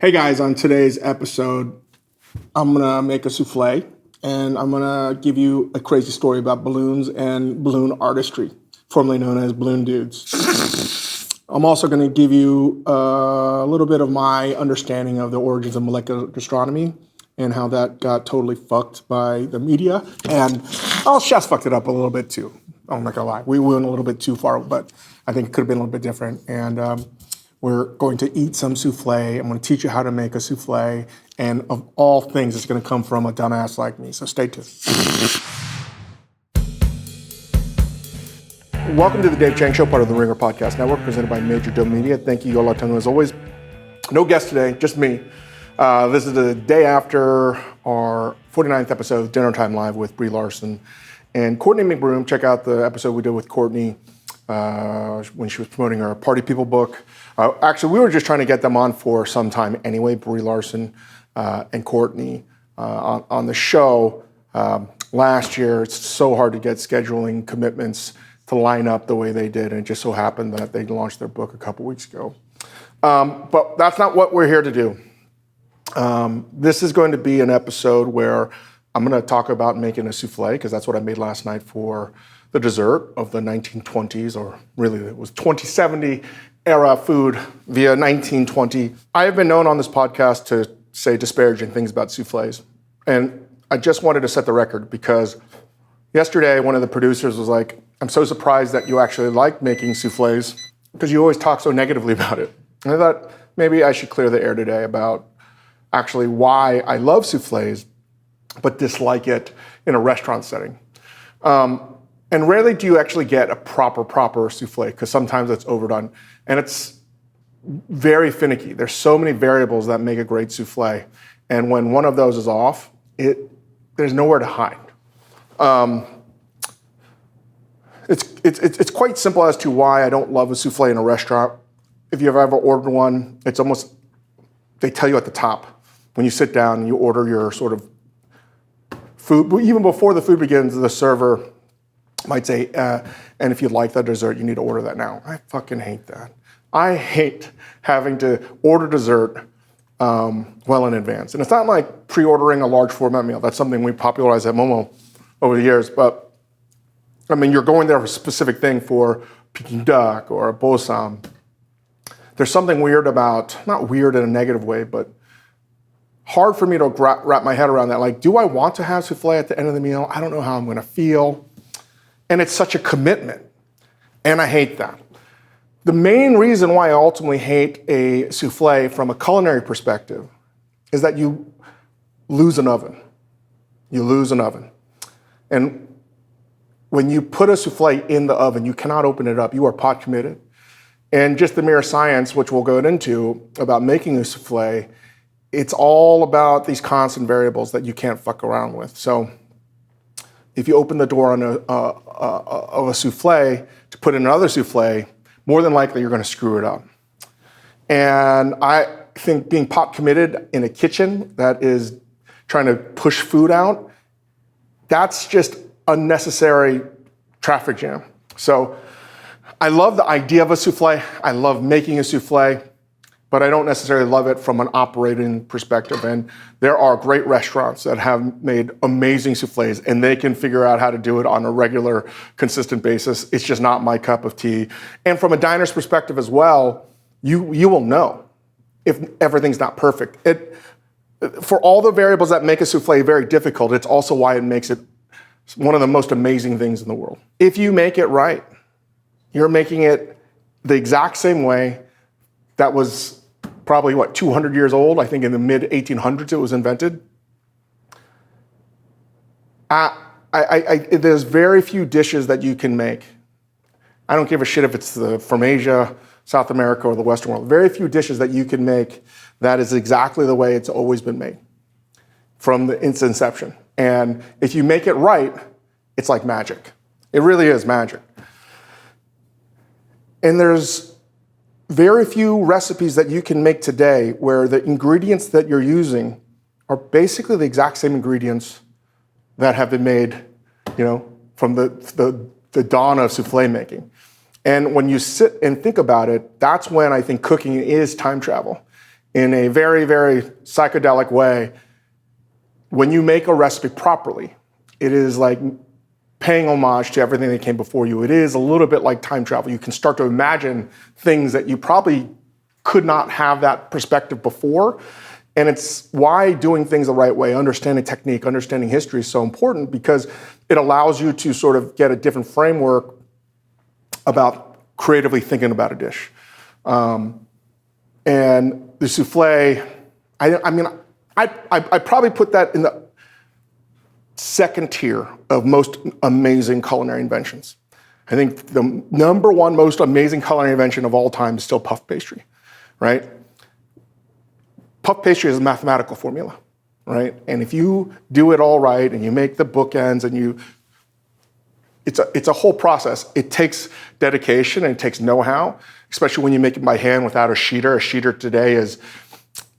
Hey guys, on today's episode, I'm gonna make a souffle and I'm gonna give you a crazy story about balloons and balloon artistry, formerly known as balloon dudes. I'm also gonna give you a little bit of my understanding of the origins of molecular gastronomy and how that got totally fucked by the media. And chefs fucked it up a little bit too. I'm not gonna lie, we went a little bit too far, but I think it could have been a little bit different. And we're going to eat some souffle. I'm going to teach you how to make a souffle. And of all things, it's going to come from a dumbass like me. So stay tuned. Welcome to the Dave Chang Show, part of the Ringer Podcast Network, presented by Major Doe Media. Thank you, Yola Tungo, as always. No guest today, just me. This is the day after our 49th episode, Dinner Time Live with Brie Larson and Courtney McBroom. Check out the episode we did with Courtney when she was promoting her Party People book. Actually, we were just trying to get them on for some time anyway, Brie Larson and Courtney on the show last year. It's so hard to get scheduling commitments to line up the way they did, and it just so happened that they launched their book a couple weeks ago. But that's not what we're here to do. This is going to be an episode where I'm going to talk about making a souffle, because that's what I made last night for the dessert of the 1920s, or really it was 2070 era food via 1920. I have been known on this podcast to say disparaging things about soufflés. And I just wanted to set the record because yesterday one of the producers was like, I'm so surprised that you actually like making soufflés because you always talk so negatively about it. And I thought maybe I should clear the air today about actually why I love soufflés but dislike it in a restaurant setting. And rarely do you actually get a proper souffle, because sometimes it's overdone. And it's very finicky. There's so many variables that make a great souffle. And when one of those is off, there's nowhere to hide. It's quite simple as to why I don't love a souffle in a restaurant. If you've ever ordered one, it's almost, they tell you at the top, when you sit down and you order your sort of food, even before the food begins, the server might say, and if you like that dessert, you need to order that now. I fucking hate that. I hate having to order dessert well in advance. And it's not like pre-ordering a large format meal. That's something we popularized at Momo over the years. But I mean, you're going there for a specific thing, for Peking duck or a bosam. There's something weird about, not weird in a negative way, but hard for me to wrap my head around that. Like, do I want to have souffle at the end of the meal? I don't know how I'm going to feel. And it's such a commitment, and I hate that. The main reason why I ultimately hate a souffle from a culinary perspective is that you lose an oven. You lose an oven. And when you put a souffle in the oven, you cannot open it up. You are pot committed. And just the mere science, which we'll go into, about making a souffle, it's all about these constant variables that you can't fuck around with. So if you open the door on of a souffle to put in another souffle, more than likely you're going to screw it up. And I think being pot committed in a kitchen that is trying to push food out, that's just unnecessary traffic jam. So I love the idea of a souffle. I love making a souffle, but I don't necessarily love it from an operating perspective. And there are great restaurants that have made amazing soufflés, and they can figure out how to do it on a regular, consistent basis. It's just not my cup of tea. And from a diner's perspective as well, you will know if everything's not perfect. For all the variables that make a souffle very difficult, it's also why it makes it one of the most amazing things in the world. If you make it right, you're making it the exact same way that was probably, 200 years old? I think in the mid-1800s it was invented. There's very few dishes that you can make. I don't give a shit if it's from Asia, South America, or the Western world. Very few dishes that you can make that is exactly the way it's always been made from its inception. And if you make it right, it's like magic. It really is magic. And there's very few recipes that you can make today where the ingredients that you're using are basically the exact same ingredients that have been made, from the dawn of souffle making. And when you sit and think about it, that's when I think cooking is time travel. in a very, very psychedelic way, when you make a recipe properly, it is like paying homage to everything that came before you. It is a little bit like time travel. You can start to imagine things that you probably could not have that perspective before. And it's why doing things the right way, understanding technique, understanding history is so important, because it allows you to sort of get a different framework about creatively thinking about a dish. And the soufflé, I probably put that in the second tier of most amazing culinary inventions. I think the number one most amazing culinary invention of all time is still puff pastry, right? Puff pastry is a mathematical formula, right? And if you do it all right and you make the bookends and it's a whole process. It takes dedication and it takes know-how, especially when you make it by hand without a sheeter. A sheeter today is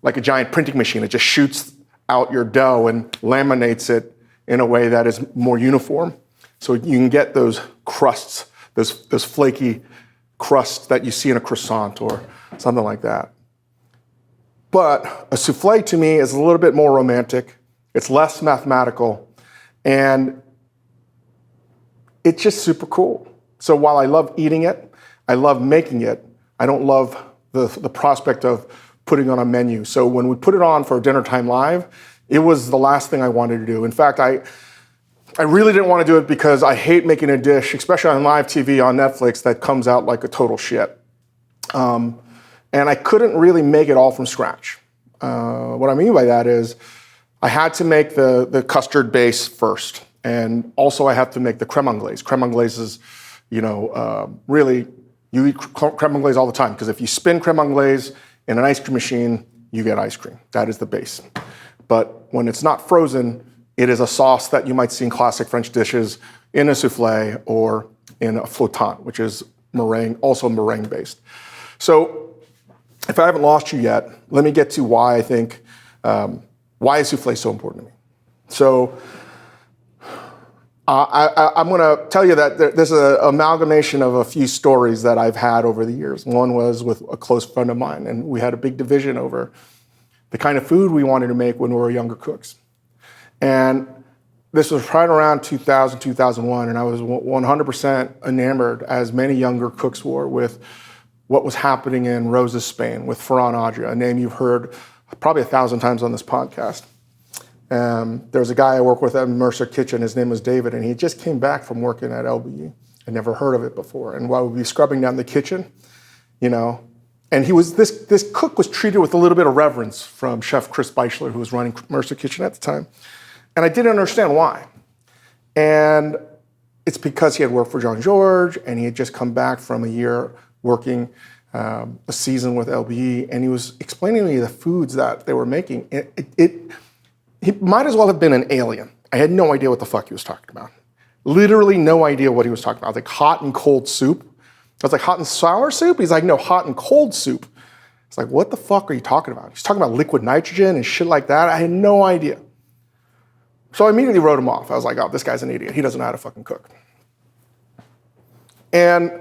like a giant printing machine. It just shoots out your dough and laminates it in a way that is more uniform. So you can get those crusts, those flaky crusts that you see in a croissant or something like that. But a soufflé to me is a little bit more romantic. It's less mathematical, and it's just super cool. So while I love eating it, I love making it, I don't love the prospect of putting on a menu. So when we put it on for Dinner Time Live, it was the last thing I wanted to do. In fact, I really didn't want to do it because I hate making a dish, especially on live TV on Netflix, that comes out like a total shit. And I couldn't really make it all from scratch. What I mean by that is I had to make the custard base first. And also I have to make the creme anglaise. Creme anglaise is, really, you eat creme anglaise all the time, because if you spin creme anglaise in an ice cream machine, you get ice cream. That is the base. But when it's not frozen, it is a sauce that you might see in classic French dishes in a soufflé or in a flottant, which is meringue, also meringue based. So if I haven't lost you yet, let me get to why I think, why is soufflé so important to me. So I'm going to tell you that there's an amalgamation of a few stories that I've had over the years. One was with a close friend of mine, and we had a big division over the kind of food we wanted to make when we were younger cooks. And this was right around 2000, 2001, and I was 100% enamored, as many younger cooks were, with what was happening in Roses, Spain, with Ferran Adria, a name you've heard probably 1,000 times on this podcast. There was a guy I work with at Mercer Kitchen. His name was David, and he just came back from working at LBE. I never heard of it before. And while we'd be scrubbing down the kitchen, and he was this cook was treated with a little bit of reverence from Chef Chris Beischler, who was running Mercer Kitchen at the time. And I didn't understand why. And it's because he had worked for Jean-Georges, and he had just come back from a year working a season with LBE, and he was explaining to me the foods that they were making. He might as well have been an alien. I had no idea what the fuck he was talking about. Literally no idea what he was talking about. I was like, hot and cold soup. I was like, hot and sour soup? He's like, no, hot and cold soup. It's like, what the fuck are you talking about? He's talking about liquid nitrogen and shit like that. I had no idea. So I immediately wrote him off. I was like, oh, this guy's an idiot. He doesn't know how to fucking cook. And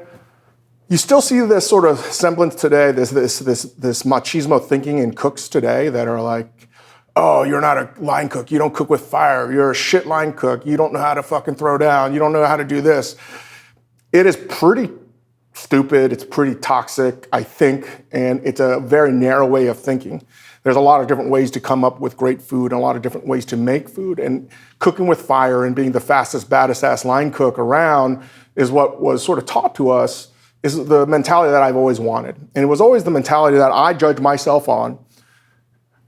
you still see this sort of semblance today, this machismo thinking in cooks today that are like, oh, you're not a line cook. You don't cook with fire. You're a shit line cook. You don't know how to fucking throw down. You don't know how to do this. It is pretty stupid. It's pretty toxic, I think, and it's a very narrow way of thinking. There's a lot of different ways to come up with great food and a lot of different ways to make food. And cooking with fire and being the fastest, baddest ass line cook around is what was sort of taught to us, is the mentality that I've always wanted. And it was always the mentality that I judge myself on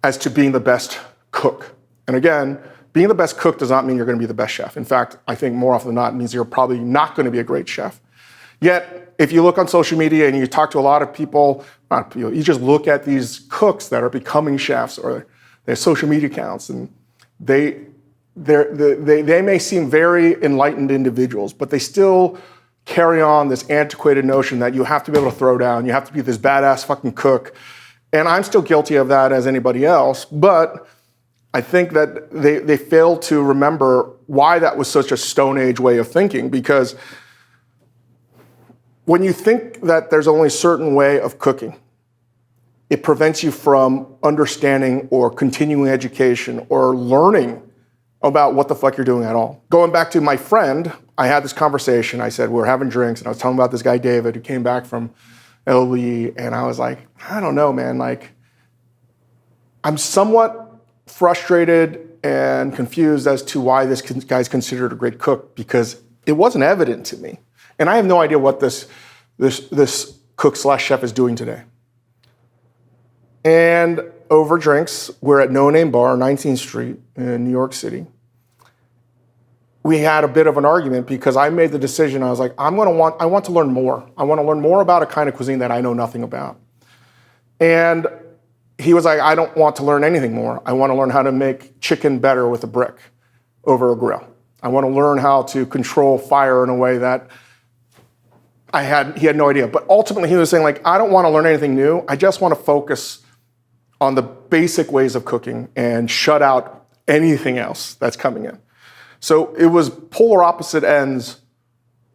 as to being the best cook. And again, being the best cook does not mean you're going to be the best chef. In fact, I think more often than not, it means you're probably not going to be a great chef. Yet, if you look on social media and you talk to a lot of people, you just look at these cooks that are becoming chefs or their social media accounts, and they may seem very enlightened individuals, but they still carry on this antiquated notion that you have to be able to throw down, you have to be this badass fucking cook. And I'm still guilty of that as anybody else, but I think that they fail to remember why that was such a Stone Age way of thinking, because when you think that there's only a certain way of cooking, it prevents you from understanding or continuing education or learning about what the fuck you're doing at all. Going back to my friend, I had this conversation. I said, we were having drinks, and I was telling him about this guy, David, who came back from LE, and I was like, I don't know, man. Like, I'm somewhat frustrated and confused as to why this guy's considered a great cook, because it wasn't evident to me. And I have no idea what this cook/chef is doing today. And over drinks, we're at No Name Bar, 19th Street in New York City. We had a bit of an argument because I made the decision. I was like, I want to learn more. I want to learn more about a kind of cuisine that I know nothing about. And he was like, I don't want to learn anything more. I want to learn how to make chicken better with a brick over a grill. I want to learn how to control fire in a way that he had no idea. But ultimately he was saying, like, I don't want to learn anything new. I just want to focus on the basic ways of cooking and shut out anything else that's coming in. So it was polar opposite ends.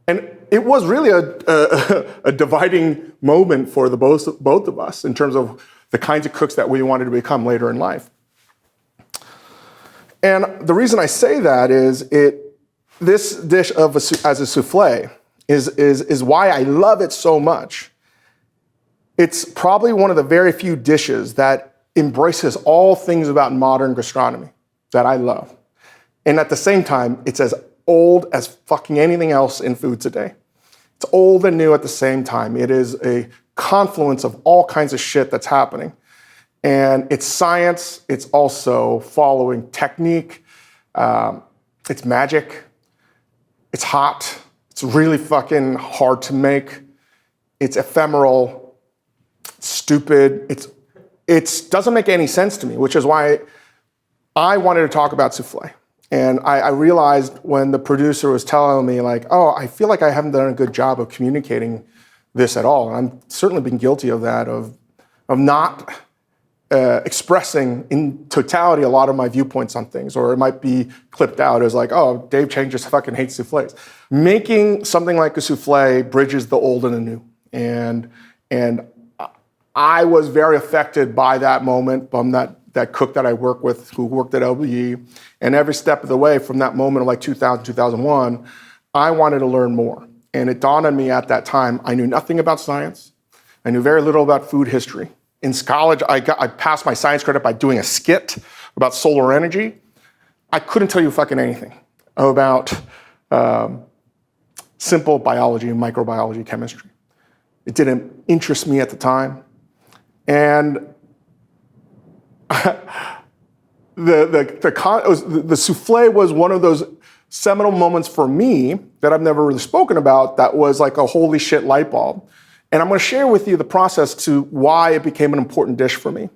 And it was really a dividing moment for the both of us in terms of the kinds of cooks that we wanted to become later in life. And the reason I say that is this dish as a souffle is why I love it so much. It's probably one of the very few dishes that embraces all things about modern gastronomy that I love. And at the same time, it's as old as fucking anything else in food today. It's old and new at the same time. It is a confluence of all kinds of shit that's happening. And it's science, it's also following technique, it's magic, it's hot, it's really fucking hard to make, it's ephemeral, it's stupid, it doesn't make any sense to me, which is why I wanted to talk about souffle. And I realized when the producer was telling me, like, oh, I feel like I haven't done a good job of communicating this at all. And I'm certainly been guilty of that, of not expressing in totality a lot of my viewpoints on things, or it might be clipped out as like, oh, Dave Chang just fucking hates souffles. Making something like a souffle bridges the old and the new. And I was very affected by that moment, from that cook that I work with who worked at LBE. And every step of the way from that moment of like 2000, 2001, I wanted to learn more. And it dawned on me at that time, I knew nothing about science. I knew very little about food history. In college, I passed my science credit by doing a skit about solar energy. I couldn't tell you fucking anything about simple biology and microbiology, chemistry. It didn't interest me at the time. And the souffle was one of those seminal moments for me that I've never really spoken about that was like a holy shit light bulb. And I'm going to share with you the process to why it became an important dish for me.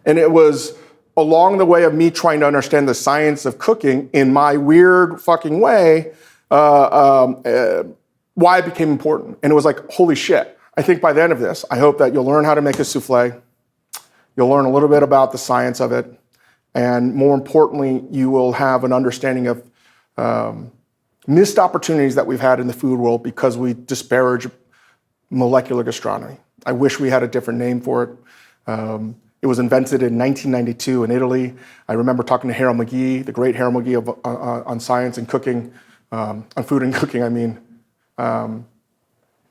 And it was along the way of me trying to understand the science of cooking in my weird fucking way, why it became important. And it was like, holy shit. I think by the end of this, I hope that you'll learn how to make a souffle. You'll learn a little bit about the science of it. And more importantly, you will have an understanding of missed opportunities that we've had in the food world because we disparage molecular gastronomy. I wish we had a different name for it. It was invented in 1992 in Italy. I remember talking to Harold McGee, the great Harold McGee on science and cooking, on food and cooking, I mean.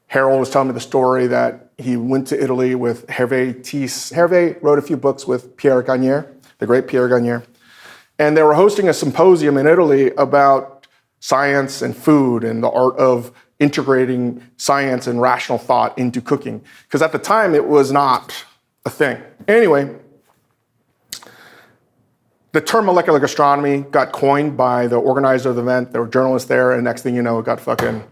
Harold was telling me the story that he went to Italy with Hervé Tis. Hervé wrote a few books with Pierre Gagnaire, the great Pierre Gagnaire. And they were hosting a symposium in Italy about science and food and the art of integrating science and rational thought into cooking. Because at the time, it was not a thing. Anyway, the term molecular gastronomy got coined by the organizer of the event. There were journalists there, and next thing you know, it got fucking,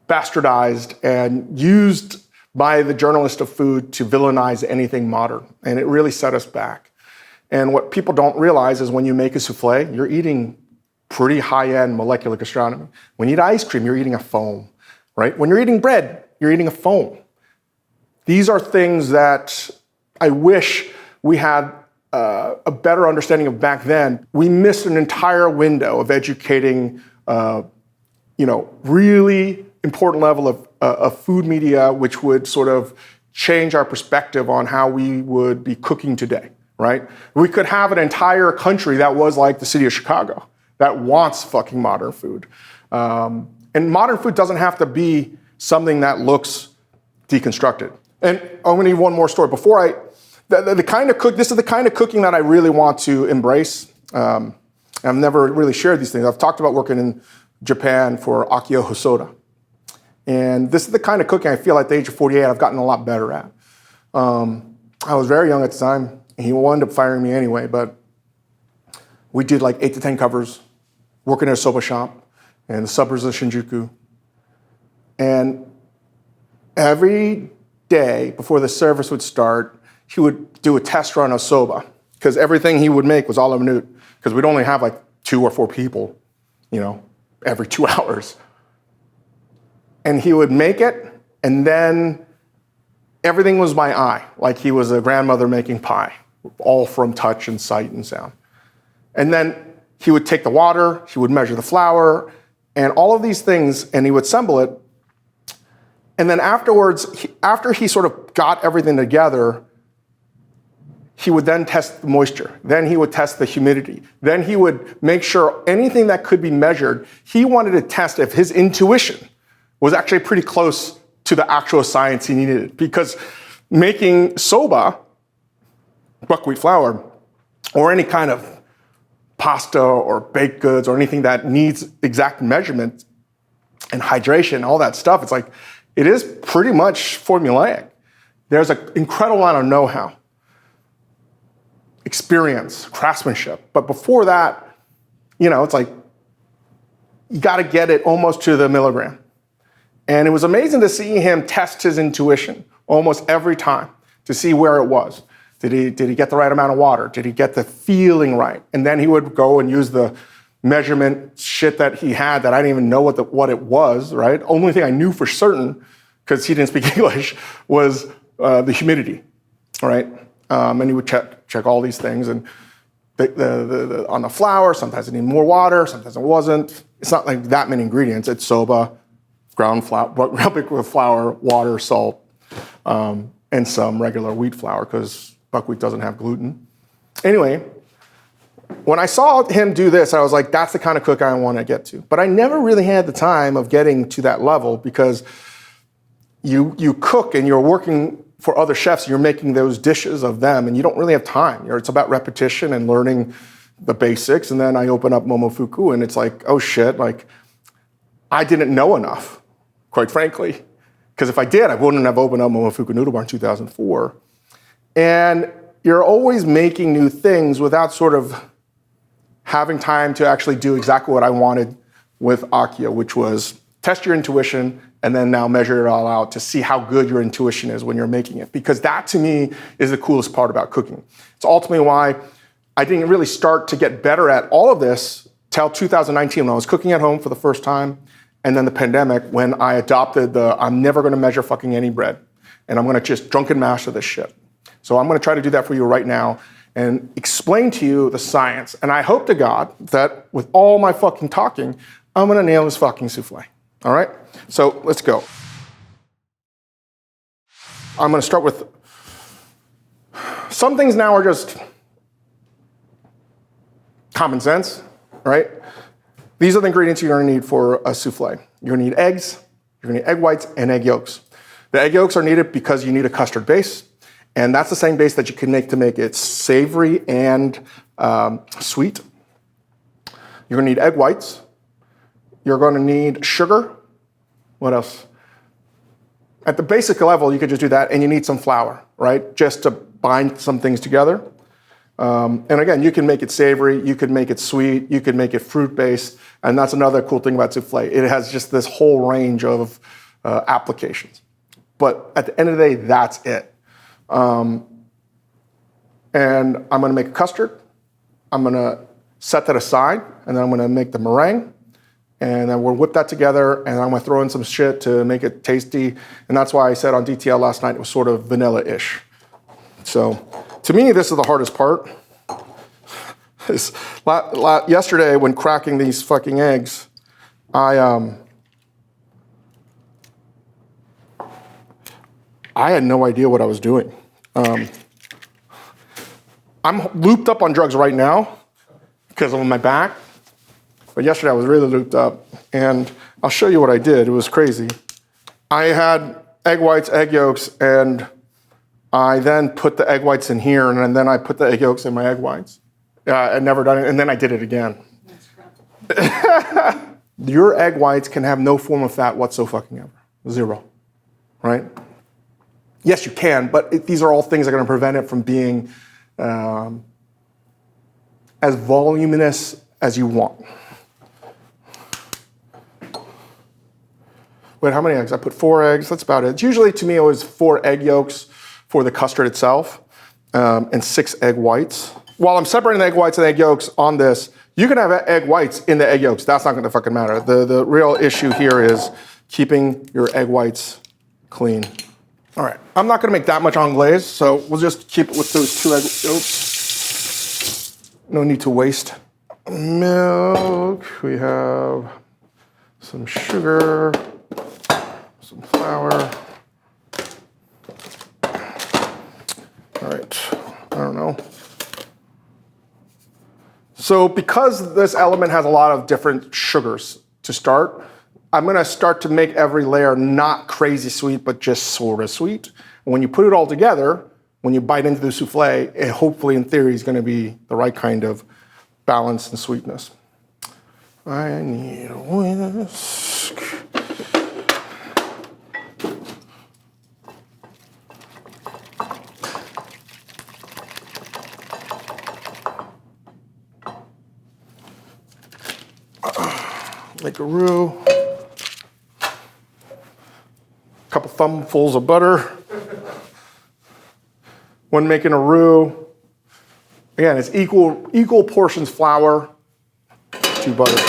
bastardized and used by the journalist of food to villainize anything modern. And it really set us back. And what people don't realize is when you make a souffle, you're eating pretty high-end molecular gastronomy. When you eat ice cream, you're eating a foam, right? When you're eating bread, you're eating a foam. These are things that I wish we had a better understanding of back then. We missed an entire window of educating, really important level of food media, which would sort of change our perspective on how we would be cooking today, right? We could have an entire country that was like the city of Chicago that wants fucking modern food. And modern food doesn't have to be something that looks deconstructed. And I'm gonna give one more story. The kind of this is the kind of cooking that I really want to embrace. I've never really shared these things. I've talked about working in Japan for Akio Hosoda. And this is the kind of cooking I feel at the age of 48 I've gotten a lot better at. I was very young at the time, and he wound up firing me anyway, but we did like 8 to 10 covers, working at a soba shop in the suburbs of Shinjuku. And every day before the service would start, he would do a test run of soba, because everything he would make was all minute, because we'd only have like 2 or 4 people, every 2 hours. And he would make it, and then everything was by eye, like he was a grandmother making pie, all from touch and sight and sound. And then he would take the water, he would measure the flour, and all of these things, and he would assemble it. And then afterwards, after he sort of got everything together, he would then test the moisture. Then he would test the humidity. Then he would make sure anything that could be measured, he wanted to test if his intuition was actually pretty close to the actual science he needed. Because making soba, buckwheat flour, or any kind of pasta or baked goods or anything that needs exact measurement and hydration, all that stuff, it is pretty much formulaic. There's an incredible amount of know-how, experience, craftsmanship. But before that, it's like you got to get it almost to the milligram. And it was amazing to see him test his intuition almost every time to see where it was. Did he get the right amount of water? Did he get the feeling right? And then he would go and use the measurement shit that he had that I didn't even know what it was, right? Only thing I knew for certain, because he didn't speak English, was the humidity, right? And he would check all these things. And on the flour, sometimes it needed more water, sometimes it wasn't. It's not like that many ingredients. It's soba, ground flour, water, salt, and some regular wheat flour, because buckwheat doesn't have gluten. Anyway, when I saw him do this, I was like, that's the kind of cook I want to get to. But I never really had the time of getting to that level, because you cook and you're working for other chefs, you're making those dishes of them, and you don't really have time. It's about repetition and learning the basics. And then I open up Momofuku, and it's like, oh shit, I didn't know enough, quite frankly. Because if I did, I wouldn't have opened up Momofuku Noodle Bar in 2004. And you're always making new things without sort of having time to actually do exactly what I wanted with Akio, which was test your intuition and then now measure it all out to see how good your intuition is when you're making it. Because that, to me, is the coolest part about cooking. It's ultimately why I didn't really start to get better at all of this till 2019, when I was cooking at home for the first time, and then the pandemic, when I adopted I'm never gonna measure fucking any bread, and I'm gonna just drunken master this shit. So I'm gonna try to do that for you right now and explain to you the science. And I hope to God that with all my fucking talking, I'm gonna nail this fucking souffle. All right? So let's go. I'm gonna start with, some things now are just common sense, right? These are the ingredients you're gonna need for a souffle. You're gonna need eggs, you're gonna need egg whites and egg yolks. The egg yolks are needed because you need a custard base, and that's the same base that you can make to make it savory and sweet. You're gonna need egg whites. You're gonna need sugar. What else? At the basic level, you could just do that, and you need some flour, right? Just to bind some things together. And again, you can make it savory, you could make it sweet, you could make it fruit-based, and that's another cool thing about souffle. It has just this whole range of applications. But at the end of the day, that's it. And I'm gonna make a custard. I'm gonna set that aside, and then I'm gonna make the meringue, and then we'll whip that together, and I'm gonna throw in some shit to make it tasty. And that's why I said on DTL last night it was sort of vanilla-ish. So to me, this is the hardest part. Yesterday, when cracking these fucking eggs, I I had no idea what I was doing. I'm looped up on drugs right now because of my back. But yesterday I was really looped up. And I'll show you what I did. It was crazy. I had egg whites, egg yolks, and I then put the egg whites in here, and then I put the egg yolks in my egg whites. I'd never done it, and then I did it again. Your egg whites can have no form of fat whatsoever. Zero, right? Yes, you can, but these are all things that are going to prevent it from being as voluminous as you want. Wait, how many eggs? I put 4 eggs. That's about it. It's usually, to me, it was 4 egg yolks for the custard itself and 6 egg whites. While I'm separating the egg whites and egg yolks on this, you can have egg whites in the egg yolks. That's not going to fucking matter. The real issue here is keeping your egg whites clean. All right. I'm not going to make that much anglaise, so we'll just keep it with those 2 egg yolks. No need to waste milk. We have some sugar, some flour. All right. I don't know. So because this element has a lot of different sugars to start, I'm going to start to make every layer not crazy sweet, but just sort of sweet. And when you put it all together, when you bite into the souffle, it hopefully, in theory, is going to be the right kind of balance and sweetness. I need a whisk. Make a roux. A couple thumbfuls of butter. When making a roux, again, it's equal portions flour to butter.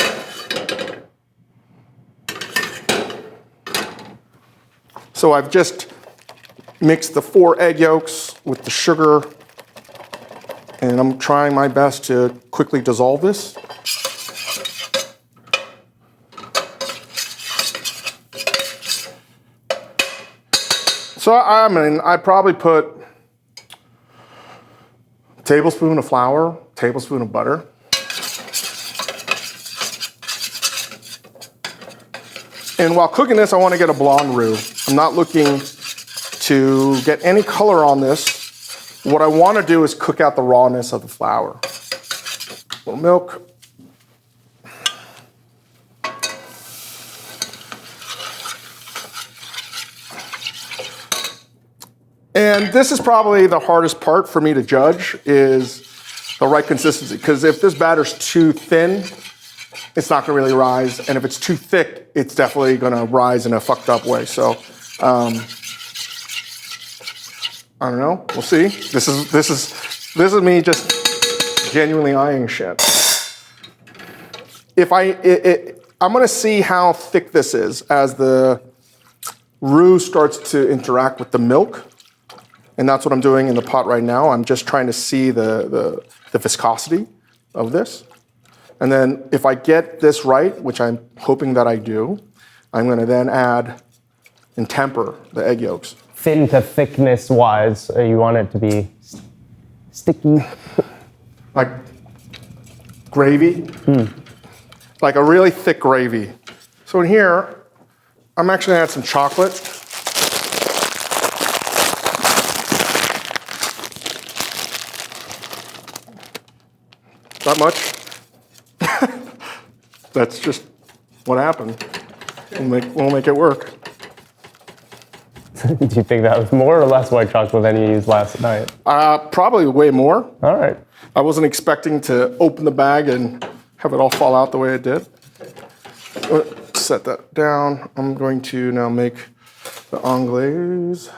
So I've just mixed the 4 egg yolks with the sugar, and I'm trying my best to quickly dissolve this. So I probably put a tablespoon of flour, tablespoon of butter. And while cooking this, I want to get a blonde roux. I'm not looking to get any color on this. What I want to do is cook out the rawness of the flour. A little milk. And this is probably the hardest part for me to judge, is the right consistency. Because if this batter's too thin, it's not going to really rise. And if it's too thick, it's definitely going to rise in a fucked up way. So, I don't know. We'll see. This is me just genuinely eyeing shit. I'm going to see how thick this is as the roux starts to interact with the milk. And that's what I'm doing in the pot right now. I'm just trying to see the viscosity of this. And then if I get this right, which I'm hoping that I do, I'm going to then add and temper the egg yolks. Thin to thickness wise, you want it to be sticky? Like gravy. Like a really thick gravy. So in here, I'm actually going to add some chocolate. Not much. That's just what happened. We'll make it work. Do you think that was more or less white chocolate than you used last night? Probably way more. All right. I wasn't expecting to open the bag and have it all fall out the way it did. Set that down. I'm going to now make the anglaise.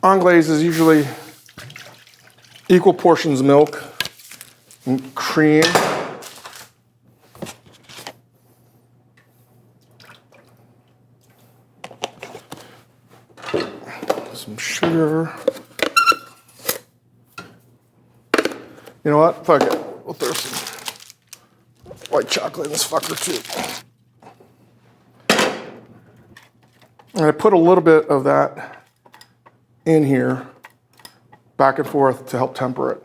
Anglaise is usually equal portions milk and cream. Some sugar. You know what? Fuck it. We'll throw some white chocolate in this fucker too. And I put a little bit of that in here, back and forth to help temper it.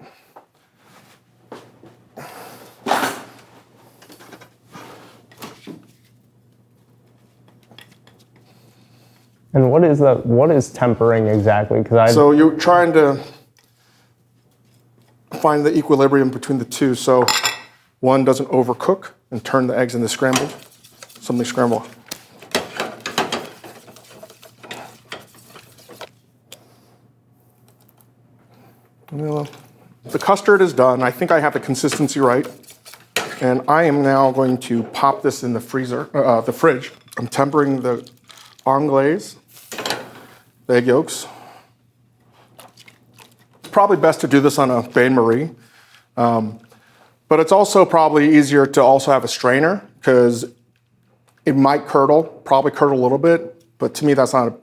And what is tempering exactly? So you're trying to find the equilibrium between the two, so one doesn't overcook and turn the eggs into scrambled. Something scramble. The custard is done. I think I have the consistency right. And I am now going to pop this in the the fridge. I'm tempering the anglaise, the egg yolks. It's probably best to do this on a bain-marie. But it's also probably easier to also have a strainer because it might probably curdle a little bit. But to me, that's not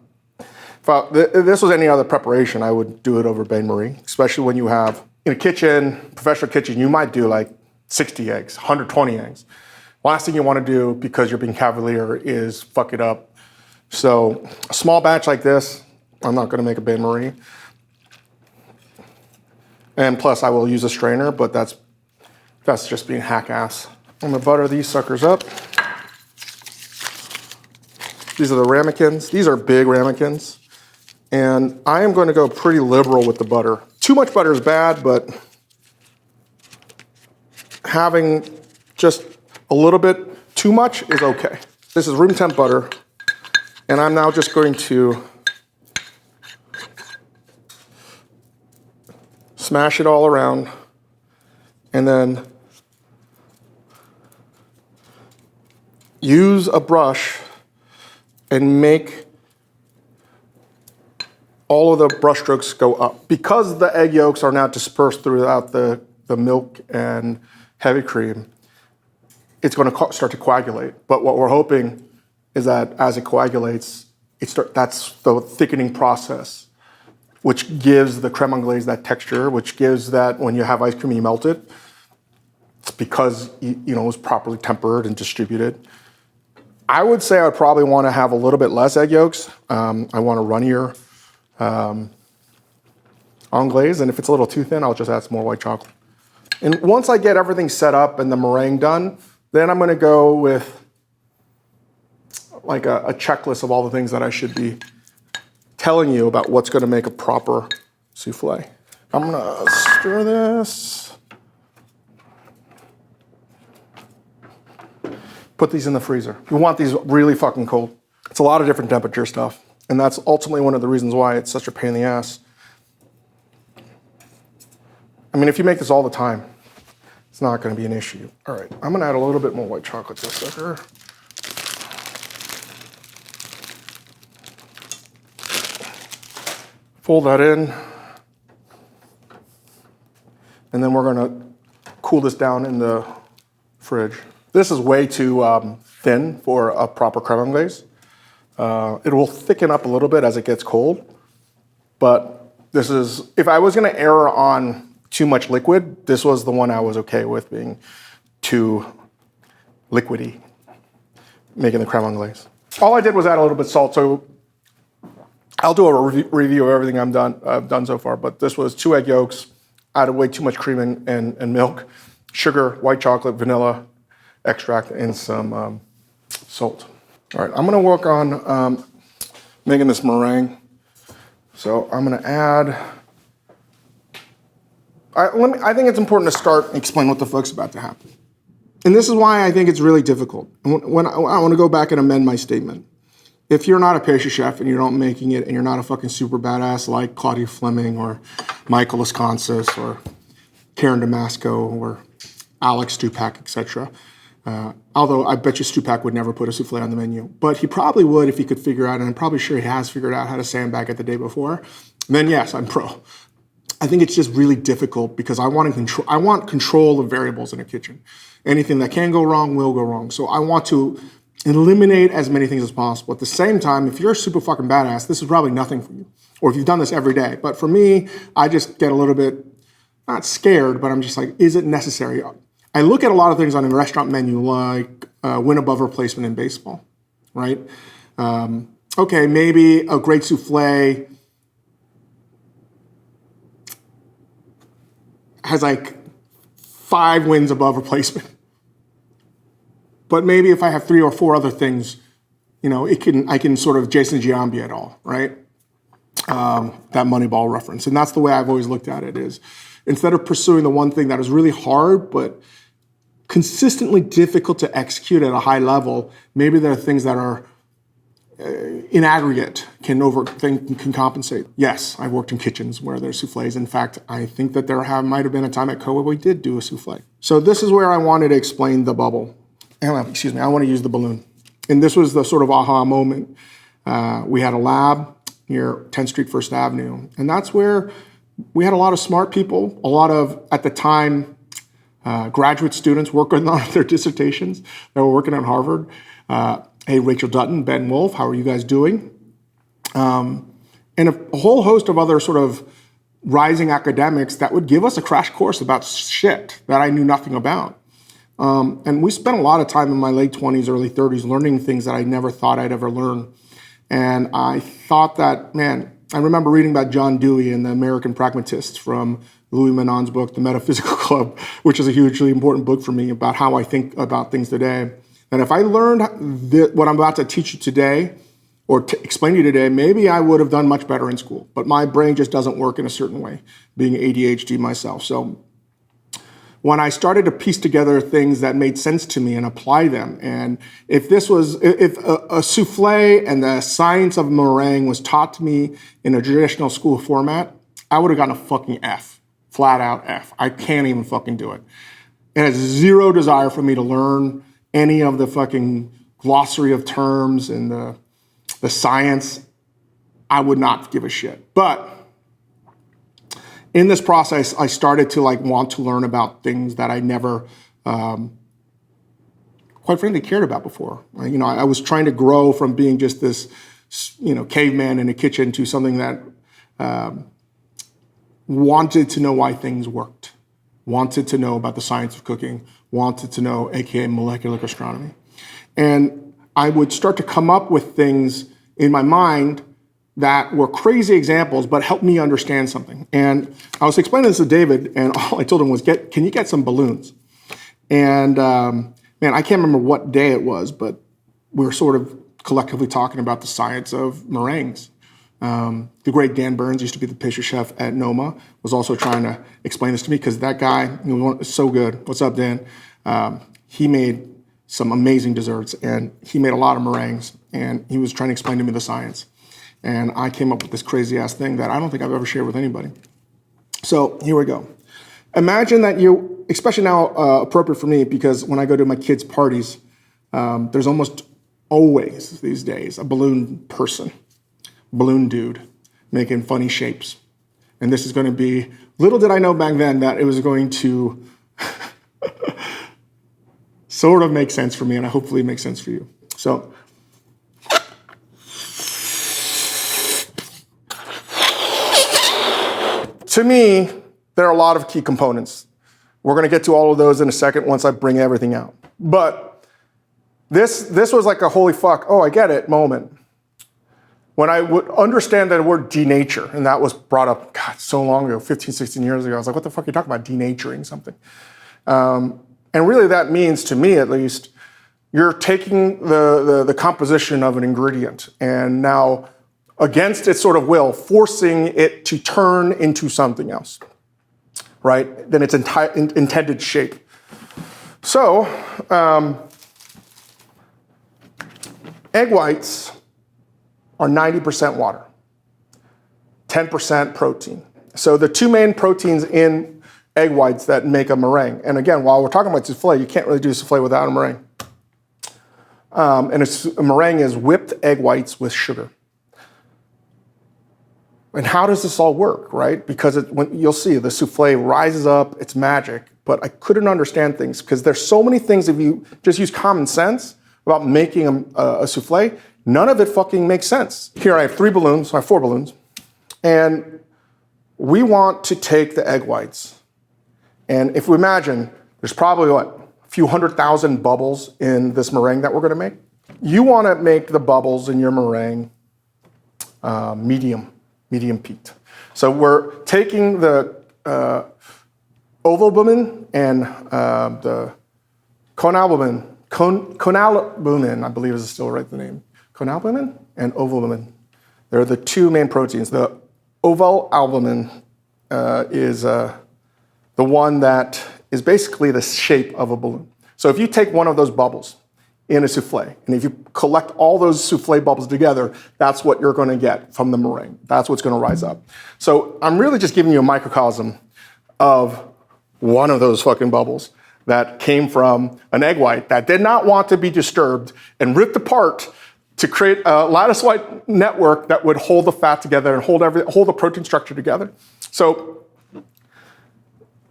if this was any other preparation, I would do it over bain-marie, especially when you have, in a kitchen, professional kitchen, you might do like 60 eggs, 120 eggs. Last thing you want to do, because you're being cavalier, is fuck it up. So a small batch like this, I'm not going to make a bain-marie. And plus, I will use a strainer, but that's just being hack-ass. I'm going to butter these suckers up. These are the ramekins. These are big ramekins. And I am going to go pretty liberal with the butter. Too much butter is bad, but having just a little bit too much is okay. This is room temp butter. And I'm now just going to smash it all around and then use a brush and make all of the brush strokes go up. Because the egg yolks are now dispersed throughout the milk and heavy cream, it's going to start to coagulate. But what we're hoping is that as it coagulates, that's the thickening process, which gives the creme anglaise that texture, which gives that when you have ice cream, you melt it. It's because it was properly tempered and distributed. I would say I would probably want to have a little bit less egg yolks. I want a runnier anglaise, and if it's a little too thin, I'll just add some more white chocolate. And once I get everything set up and the meringue done, then I'm going to go with like a checklist of all the things that I should be telling you about what's going to make a proper souffle. I'm going to stir this. Put these in the freezer. You want these really fucking cold. It's a lot of different temperature stuff. And that's ultimately one of the reasons why it's such a pain in the ass. I mean, if you make this all the time, it's not going to be an issue. All right, I'm going to add a little bit more white chocolate to this sucker. Fold that in. And then we're going to cool this down in the fridge. This is way too thin for a proper creme anglaise. It will thicken up a little bit as it gets cold, but this is, if I was going to err on too much liquid, this was the one I was okay with being too liquidy, making the creme anglaise. All I did was add a little bit of salt, so I'll do a review of everything I've done so far, but this was 2 egg yolks, added way too much cream and milk, sugar, white chocolate, vanilla extract, and some salt. All right, I'm gonna work on making this meringue. So I'm gonna add, I think it's important to start and explain what the fuck's about to happen. And this is why I think it's really difficult. When I wanna go back and amend my statement. If you're not a pastry chef and you're not making it and you're not a fucking super badass like Claudia Fleming or Michael Wisconsis or Karen Damasco or Alex Stupak, etc. Although I bet you Stupak would never put a souffle on the menu. But he probably would if he could figure out, and I'm probably sure he has figured out how to sandbag it the day before. Then yes, I'm pro. I think it's just really difficult because I want control of variables in a kitchen. Anything that can go wrong will go wrong. So I want to eliminate as many things as possible. At the same time, if you're a super fucking badass, this is probably nothing for you. Or if you've done this every day. But for me, I just get a little bit, not scared, but I'm just like, is it necessary? I look at a lot of things on a restaurant menu like win above replacement in baseball, right? Okay, maybe a great soufflé has like 5 wins above replacement. But maybe if I have 3 or 4 other things, you know, I can sort of Jason Giambi it all, right? That Moneyball reference. And that's the way I've always looked at it is instead of pursuing the one thing that is really hard, but consistently difficult to execute at a high level, maybe there are things that are in aggregate can compensate. Yes, I've worked in kitchens where there's soufflés. In fact, I think that might have been a time at Koa we did do a soufflé. So this is where I wanted to explain the bubble. Excuse me, I want to use the balloon. And this was the sort of aha moment. We had a lab near 10th Street, 1st Avenue. And that's where we had a lot of smart people, a lot of, at the time, graduate students working on their dissertations that were working at Harvard. Hey, Rachel Dutton, Ben Wolf, how are you guys doing? And a whole host of other sort of rising academics that would give us a crash course about shit that I knew nothing about. And we spent a lot of time in my late 20s, early 30s learning things that I never thought I'd ever learn. And I thought that, man, I remember reading about John Dewey and the American Pragmatists from Louis Menon's book, The Metaphysical Club, which is a hugely important book for me about how I think about things today. And if I learned what I'm about to teach you today or explain to you today, maybe I would have done much better in school. But my brain just doesn't work in a certain way, being ADHD myself. So when I started to piece together things that made sense to me and apply them, and if a soufflé and the science of meringue was taught to me in a traditional school format, I would have gotten a fucking F, flat out F. I can't even fucking do it. It has zero desire for me to learn any of the fucking glossary of terms and the science. I would not give a shit. But in this process, I started to want to learn about things that I never, quite frankly, cared about before. I was trying to grow from being just this, caveman in a kitchen to something that wanted to know why things worked, wanted to know about the science of cooking, wanted to know, aka molecular gastronomy. And I would start to come up with things in my mind that were crazy examples, but helped me understand something. And I was explaining this to David, and all I told him was, can you get some balloons? And man, I can't remember what day it was, but we were sort of collectively talking about the science of meringues. The great Dan Burns used to be the pastry chef at Noma, was also trying to explain this to me because that guy is so good. What's up, Dan? He made some amazing desserts, and he made a lot of meringues, and he was trying to explain to me the science. And I came up with this crazy ass thing that I don't think I've ever shared with anybody. So here we go. Imagine that you, especially now appropriate for me because when I go to my kids' parties, there's almost always these days a balloon person, balloon dude, making funny shapes. And this is going to be, little did I know back then that it was going to sort of make sense for me, and hopefully it makes sense for you. So to me, there are a lot of key components. We're going to get to all of those in a second once I bring everything out. But this was like a holy fuck, oh, I get it moment. When I would understand that word denature, and that was brought up, God, so long ago, 15, 16 years ago, I was like, what the fuck are you talking about, denaturing something? And really that means, to me at least, you're taking the composition of an ingredient and now, against its sort of will, forcing it to turn into something else, right? Then its intended shape. So, egg whites are 90% water, 10% protein. So the two main proteins in egg whites that make a meringue, and again, while we're talking about souffle, you can't really do souffle without a meringue. And a meringue is whipped egg whites with sugar. And how does this all work, right? Because you'll see the souffle rises up, it's magic, but I couldn't understand things because there's so many things if you just use common sense about making a souffle, none of it fucking makes sense. Here I have 4 balloons, and we want to take the egg whites. And if we imagine, There's probably what, a few 100,000 bubbles in this meringue that we're gonna make. You wanna make the bubbles in your meringue medium peaked. So we're taking the ovalbumin and the conalbumin, I believe is still right the name. Conalbumin and ovalbumin. They're the two main proteins. The ovalbumin is the one that is basically the shape of a balloon. So if you take one of those bubbles in a souffle, and if you collect all those souffle bubbles together, that's what you're gonna get from the meringue. That's what's gonna rise up. So I'm really just giving you a microcosm of one of those fucking bubbles that came from an egg white that did not want to be disturbed and ripped apart to create a lattice white network that would hold the fat together and hold the protein structure together. So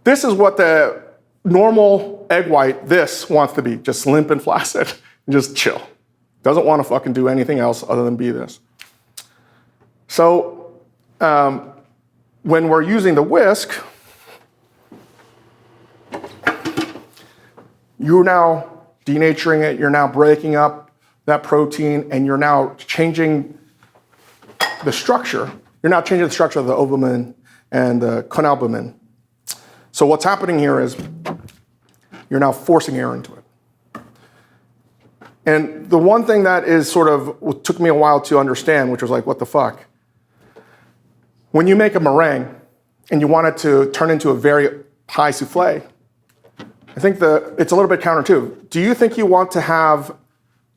this is what the normal egg white, this wants to be, just limp and flaccid, and just chill. Doesn't want to fucking do anything else other than be this. So when we're using the whisk, you're now denaturing it, you're now breaking up that protein, and you're now changing the structure. You're now changing the structure of the ovalbumin and the conalbumin. So what's happening here is you're now forcing air into it. And the one thing that is sort of, what took me a while to understand, which was like, what the fuck? When you make a meringue and you want it to turn into a very high souffle, I think it's a little bit counter too. Do you think you want to have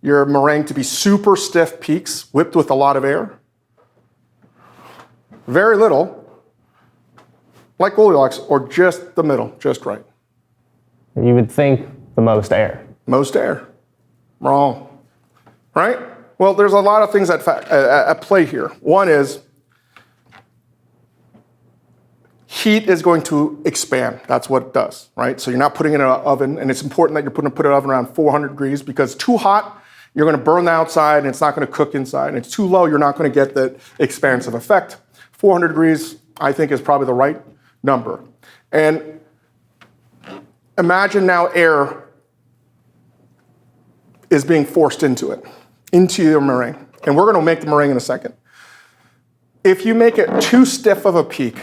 your meringue to be super stiff peaks whipped with a lot of air? Very little, like Goldilocks, or just the middle, just right? You would think the most air. Most air. Wrong. Right? Well, there's a lot of things at play here. One is heat is going to expand. That's what it does, right? So you're not putting it in an oven, and it's important that you're put it in an oven around 400 degrees because too hot, you're gonna burn the outside and it's not gonna cook inside. And it's too low, you're not gonna get the expansive effect. 400 degrees, I think, is probably the right number. And imagine now air is being forced into it, into your meringue. And we're gonna make the meringue in a second. If you make it too stiff of a peak,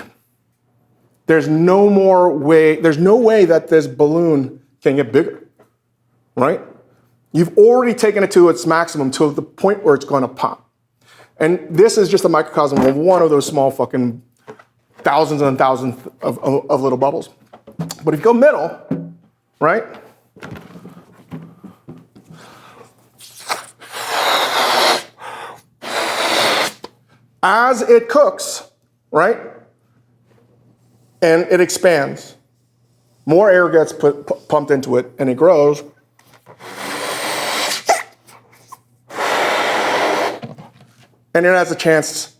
there's no way that this balloon can get bigger, right? You've already taken it to its maximum, to the point where it's gonna pop. And this is just a microcosm of one of those small fucking thousands and thousands of little bubbles. But if you go middle, right? As it cooks, right? And it expands. More air gets pumped into it, and it grows. And it has a chance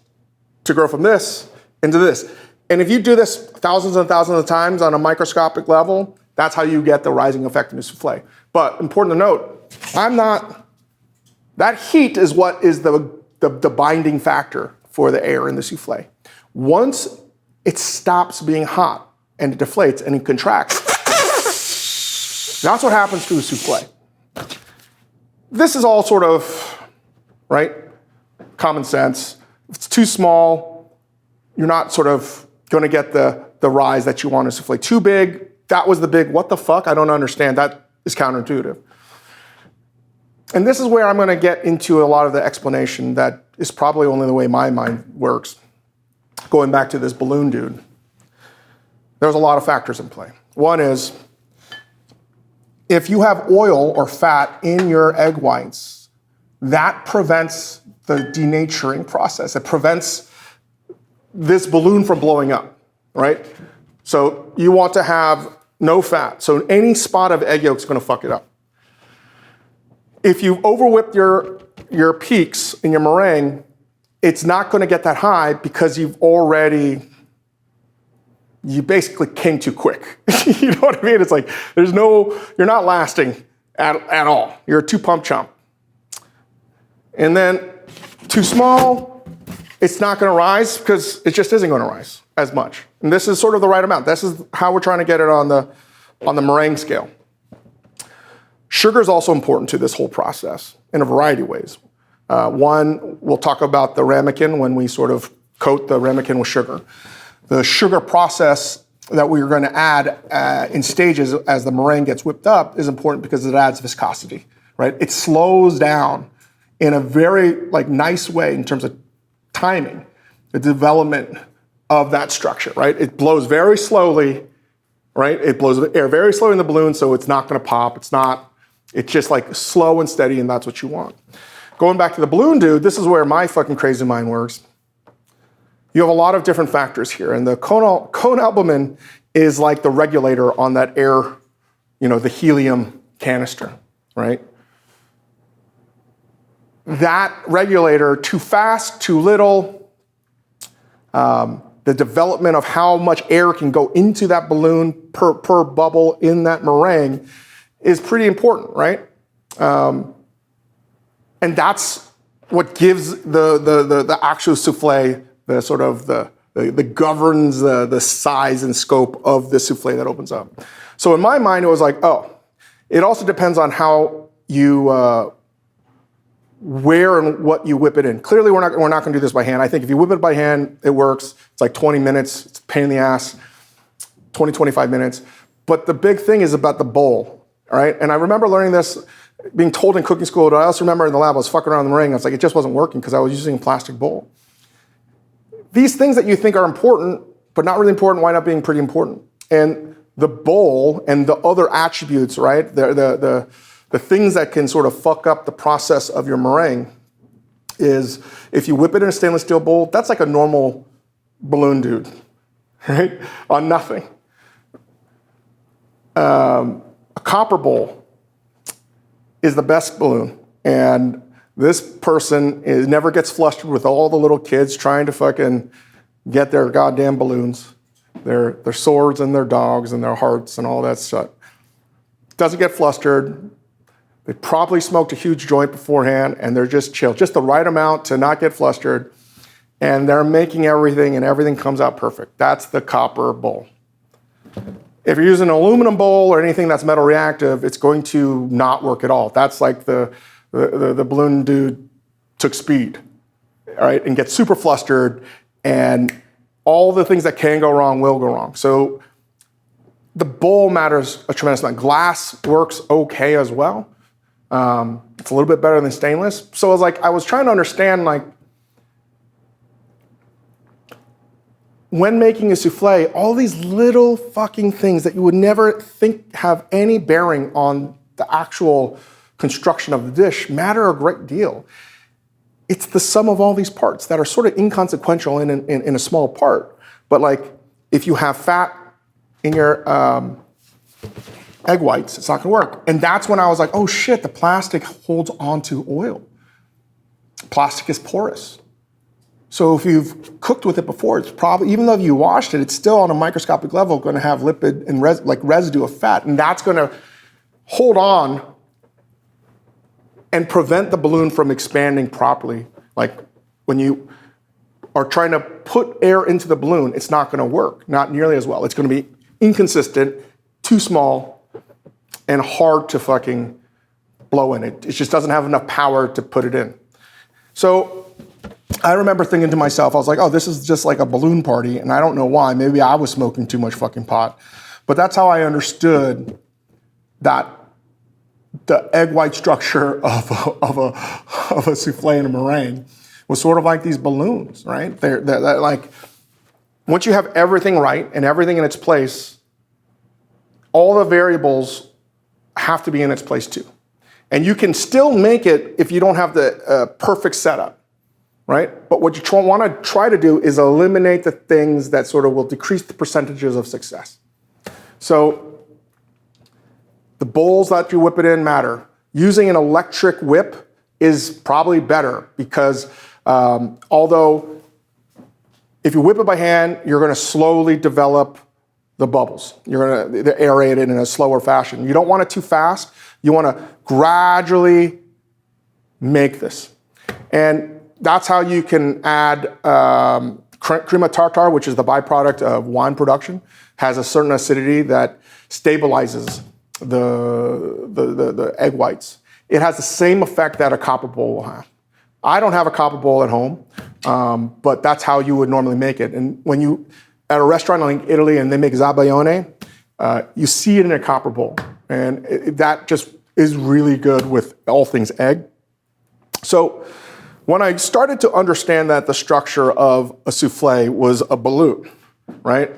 to grow from this into this. And if you do this thousands and thousands of times on a microscopic level, that's how you get the rising effect in a souffle. But important to note, that heat is what is the binding factor for the air in the souffle. Once it stops being hot and it deflates and it contracts, that's what happens to a souffle. This is all sort of, right, common sense. If it's too small, you're not sort of gonna get the rise that you want in a souffle. Too big, that was the big, what the fuck, I don't understand. That is counterintuitive. And this is where I'm gonna get into a lot of the explanation that is probably only the way my mind works. Going back to this balloon dude, there's a lot of factors in play. One is, if you have oil or fat in your egg whites, that prevents the denaturing process. It prevents this balloon from blowing up, right? So you want to have no fat. So any spot of egg yolk is gonna fuck it up. If you overwhip your peaks in your meringue, it's not gonna get that high because you basically came too quick. You know what I mean? It's like, you're not lasting at all. You're a two pump chump. And then too small, it's not gonna rise because it just isn't gonna rise as much. And this is sort of the right amount. This is how we're trying to get it on the on the meringue scale. Sugar is also important to this whole process in a variety of ways. One, we'll talk about the ramekin when we sort of coat the ramekin with sugar. The sugar process that we're going to add in stages as the meringue gets whipped up is important because it adds viscosity, right? It slows down in a very nice way in terms of timing, the development of that structure, right? It blows very slowly, right? It blows the air very slowly in the balloon, so it's not going to pop. It's just slow and steady, and that's what you want. Going back to the balloon dude, this is where my fucking crazy mind works. You have a lot of different factors here, and the cone albumin is like the regulator on that air, the helium canister, right? That regulator, too fast, too little, the development of how much air can go into that balloon per bubble in that meringue is pretty important, right? And that's what gives the actual souffle the sort of the governs the size and scope of the souffle that opens up. So in my mind, it was it also depends on how you where and what you whip it in. Clearly, we're not going to do this by hand. I think if you whip it by hand, it works. It's 20 minutes. It's a pain in the ass. 20, 25 minutes. But the big thing is about the bowl, all right? And I remember learning this, being told in cooking school, but I also remember in the lab, I was fucking around the meringue. I was it just wasn't working because I was using a plastic bowl. These things that you think are important, but not really important, wind up being pretty important. And the bowl and the other attributes, right? The things that can sort of fuck up the process of your meringue is if you whip it in a stainless steel bowl, that's like a normal balloon dude, right? On nothing. A copper bowl is the best balloon. And this person never gets flustered with all the little kids trying to fucking get their goddamn balloons, their swords and their dogs and their hearts and all that stuff. Doesn't get flustered. They probably smoked a huge joint beforehand and they're just chill, just the right amount to not get flustered. And they're making everything and everything comes out perfect. That's the copper bowl. If you're using an aluminum bowl or anything that's metal reactive, it's going to not work at all. That's like the balloon dude took speed, all right, and gets super flustered, and all the things that can go wrong will go wrong. So the bowl matters a tremendous amount. Glass works okay as well. It's a little bit better than stainless. So I was trying to understand, when making a souffle, all these little fucking things that you would never think have any bearing on the actual construction of the dish matter a great deal. It's the sum of all these parts that are sort of inconsequential in a small part. But if you have fat in your egg whites, it's not gonna work. And that's when I was oh shit, the plastic holds onto oil. Plastic is porous. So if you've cooked with it before, it's probably, even though you washed it, it's still on a microscopic level gonna have lipid and residue of fat. And that's gonna hold on and prevent the balloon from expanding properly. When you are trying to put air into the balloon, it's not gonna work, not nearly as well. It's gonna be inconsistent, too small, and hard to fucking blow in. It just doesn't have enough power to put it in. So I remember thinking to myself, I was oh, this is just like a balloon party, and I don't know why. Maybe I was smoking too much fucking pot. But that's how I understood that the egg white structure of a souffle and a meringue was sort of like these balloons, right? They're once you have everything right and everything in its place, all the variables have to be in its place too. And you can still make it if you don't have the perfect setup, right? But what you want to try to do is eliminate the things that sort of will decrease the percentages of success. So the bowls that you whip it in matter. Using an electric whip is probably better because although if you whip it by hand, you're going to slowly develop the bubbles. You're going to aerate it in a slower fashion. You don't want it too fast. You want to gradually make this. And that's how you can add crema tartare, which is the byproduct of wine production, has a certain acidity that stabilizes the egg whites. It has the same effect that a copper bowl will have. I don't have a copper bowl at home, but that's how you would normally make it. And when you, at a restaurant like Italy and they make zabaione, you see it in a copper bowl. And that just is really good with all things egg. So when I started to understand that the structure of a souffle was a balloon, right?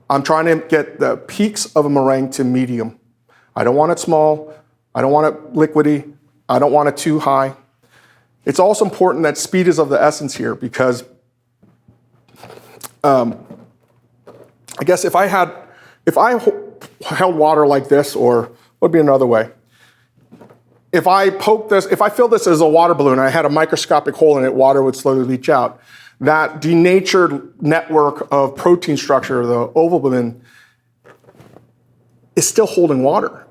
I'm trying to get the peaks of a meringue to medium. I don't want it small. I don't want it liquidy. I don't want it too high. It's also important that speed is of the essence here because I guess if I held water like this, or what would be another way? If I fill this as a water balloon and I had a microscopic hole in it, water would slowly leach out. That denatured network of protein structure, the oval balloon, is still holding water.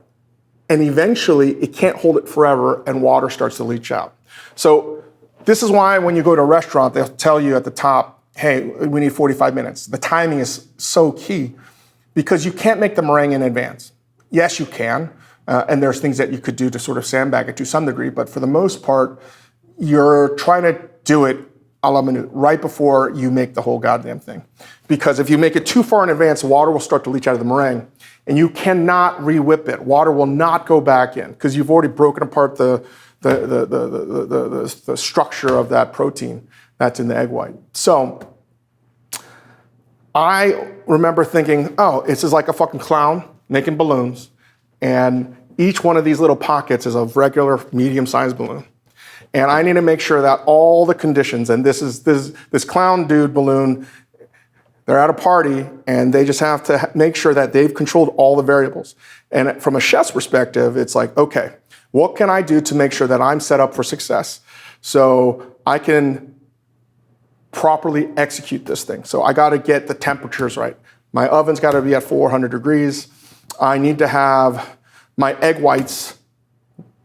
And eventually, it can't hold it forever, and water starts to leach out. So this is why when you go to a restaurant, they'll tell you at the top, hey, we need 45 minutes. The timing is so key because you can't make the meringue in advance. Yes, you can, and there's things that you could do to sort of sandbag it to some degree, but for the most part, you're trying to do it a la minute, right before you make the whole goddamn thing. Because if you make it too far in advance, water will start to leach out of the meringue, and you cannot re-whip it. Water will not go back in because you've already broken apart the structure of that protein that's in the egg white. So I remember thinking, oh, this is like a fucking clown making balloons, and each one of these little pockets is a regular medium-sized balloon. And I need to make sure that all the conditions, and this clown dude balloon, they're at a party and they just have to make sure that they've controlled all the variables. And from a chef's perspective, it's like, okay, what can I do to make sure that I'm set up for success so I can properly execute this thing? So I got to get the temperatures right. My oven's got to be at 400 degrees. I need to have my egg whites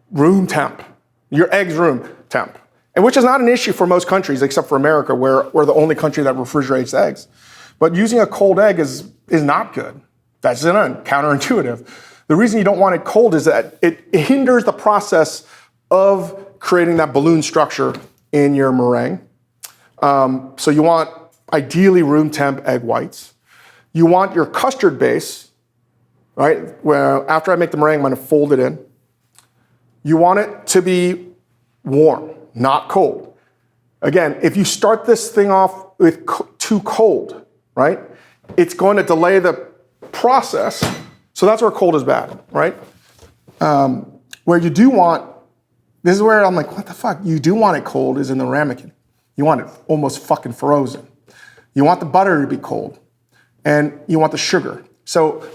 room temp. Your eggs room temp, and which is not an issue for most countries except for America, where we're the only country that refrigerates eggs. But using a cold egg is not good. That's counterintuitive. The reason you don't want it cold is that it hinders the process of creating that balloon structure in your meringue. So you want ideally room temp egg whites. You want your custard base, right? Where after I make the meringue, I'm going to fold it in. You want it to be warm, not cold. Again, if you start this thing off with too cold, right, it's going to delay the process. So that's where cold is bad, right? Where you do want, this is where I'm like, what the fuck? You do want it cold is in the ramekin. You want it almost fucking frozen. You want the butter to be cold, and you want the sugar. So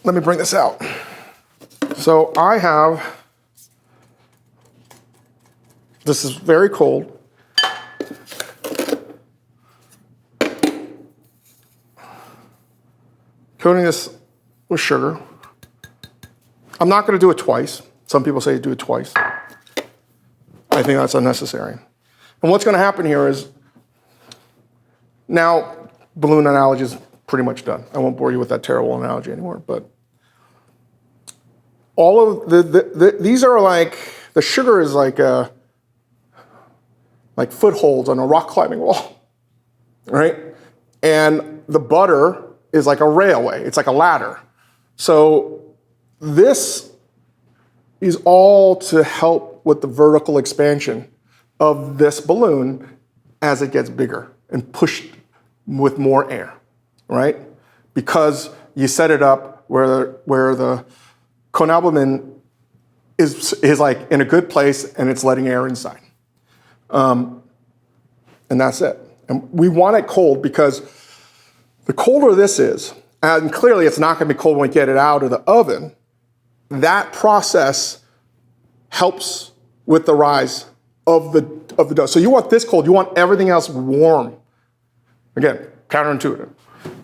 let me bring this out. So I have, this is very cold. Coating this with sugar. I'm not going to do it twice. Some people say do it twice. I think that's unnecessary. And what's going to happen here is, now balloon analogy is pretty much done. I won't bore you with that terrible analogy anymore, but all of these are like, the sugar is like footholds on a rock climbing wall, right? And the butter is like a railway. It's like a ladder. So this is all to help with the vertical expansion of this balloon as it gets bigger and pushed with more air, right? Because you set it up where the conalbumin is like in a good place and it's letting air inside. And that's it. And we want it cold because the colder this is, and clearly it's not going to be cold when we get it out of the oven, that process helps with the rise of the dough. So you want this cold, you want everything else warm. Again, counterintuitive.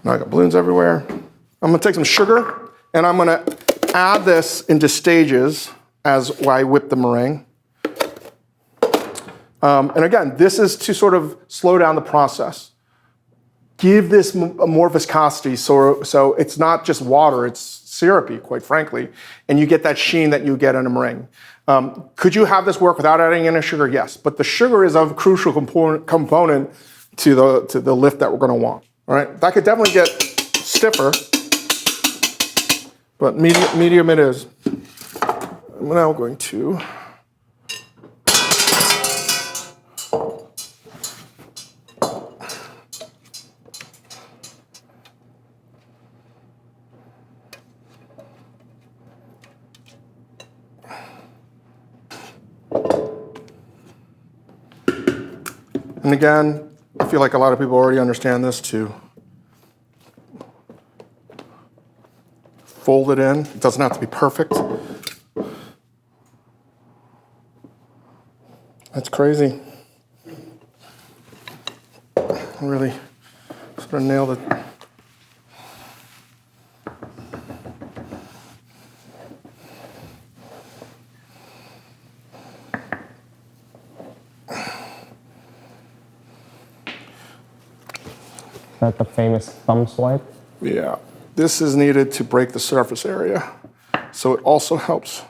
Now I got balloons everywhere. I'm gonna take some sugar and I'm gonna add this into stages as I whip the meringue. And again, this is to sort of slow down the process. give this more viscosity, so it's not just water, it's syrupy, quite frankly, and you get that sheen that you get in a meringue. Could you have this work without adding any sugar? Yes, but the sugar is a crucial component to the lift that we're going to want. All right, that could definitely get stiffer, but medium it is. I'm now going to and again, I feel like a lot of people already understand this too. Fold it in. It doesn't have to be perfect. That's crazy. I really sort of nailed it. That the famous thumb swipe? Yeah. This is needed to break the surface area. So it also helps.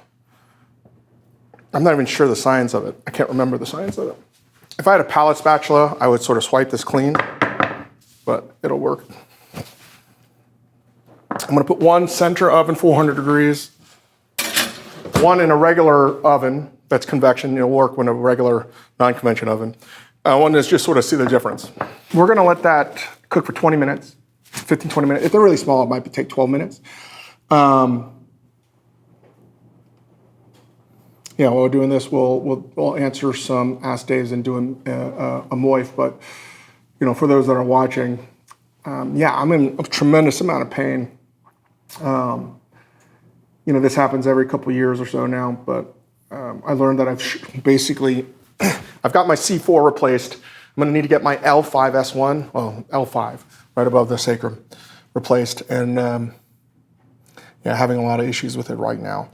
I'm not even sure the science of it. I can't remember the science of it. If I had a palette spatula, I would sort of swipe this clean, but it'll work. I'm gonna put one center oven, 400 degrees, one in a regular oven that's convection. It'll work when a regular non-convection oven. One is just sort of see the difference. We're gonna let that cook for 20 minutes, 15, 20 minutes. If they're really small, it might take 12 minutes. Yeah, while we're doing this, we'll answer some ask daves and do a moif. But for those that are watching, yeah, I'm in a tremendous amount of pain. This happens every couple of years or so now. But I learned that I've got my C4 replaced. I'm going to need to get my L5S1, well, L5, right above the sacrum, replaced, and having a lot of issues with it right now.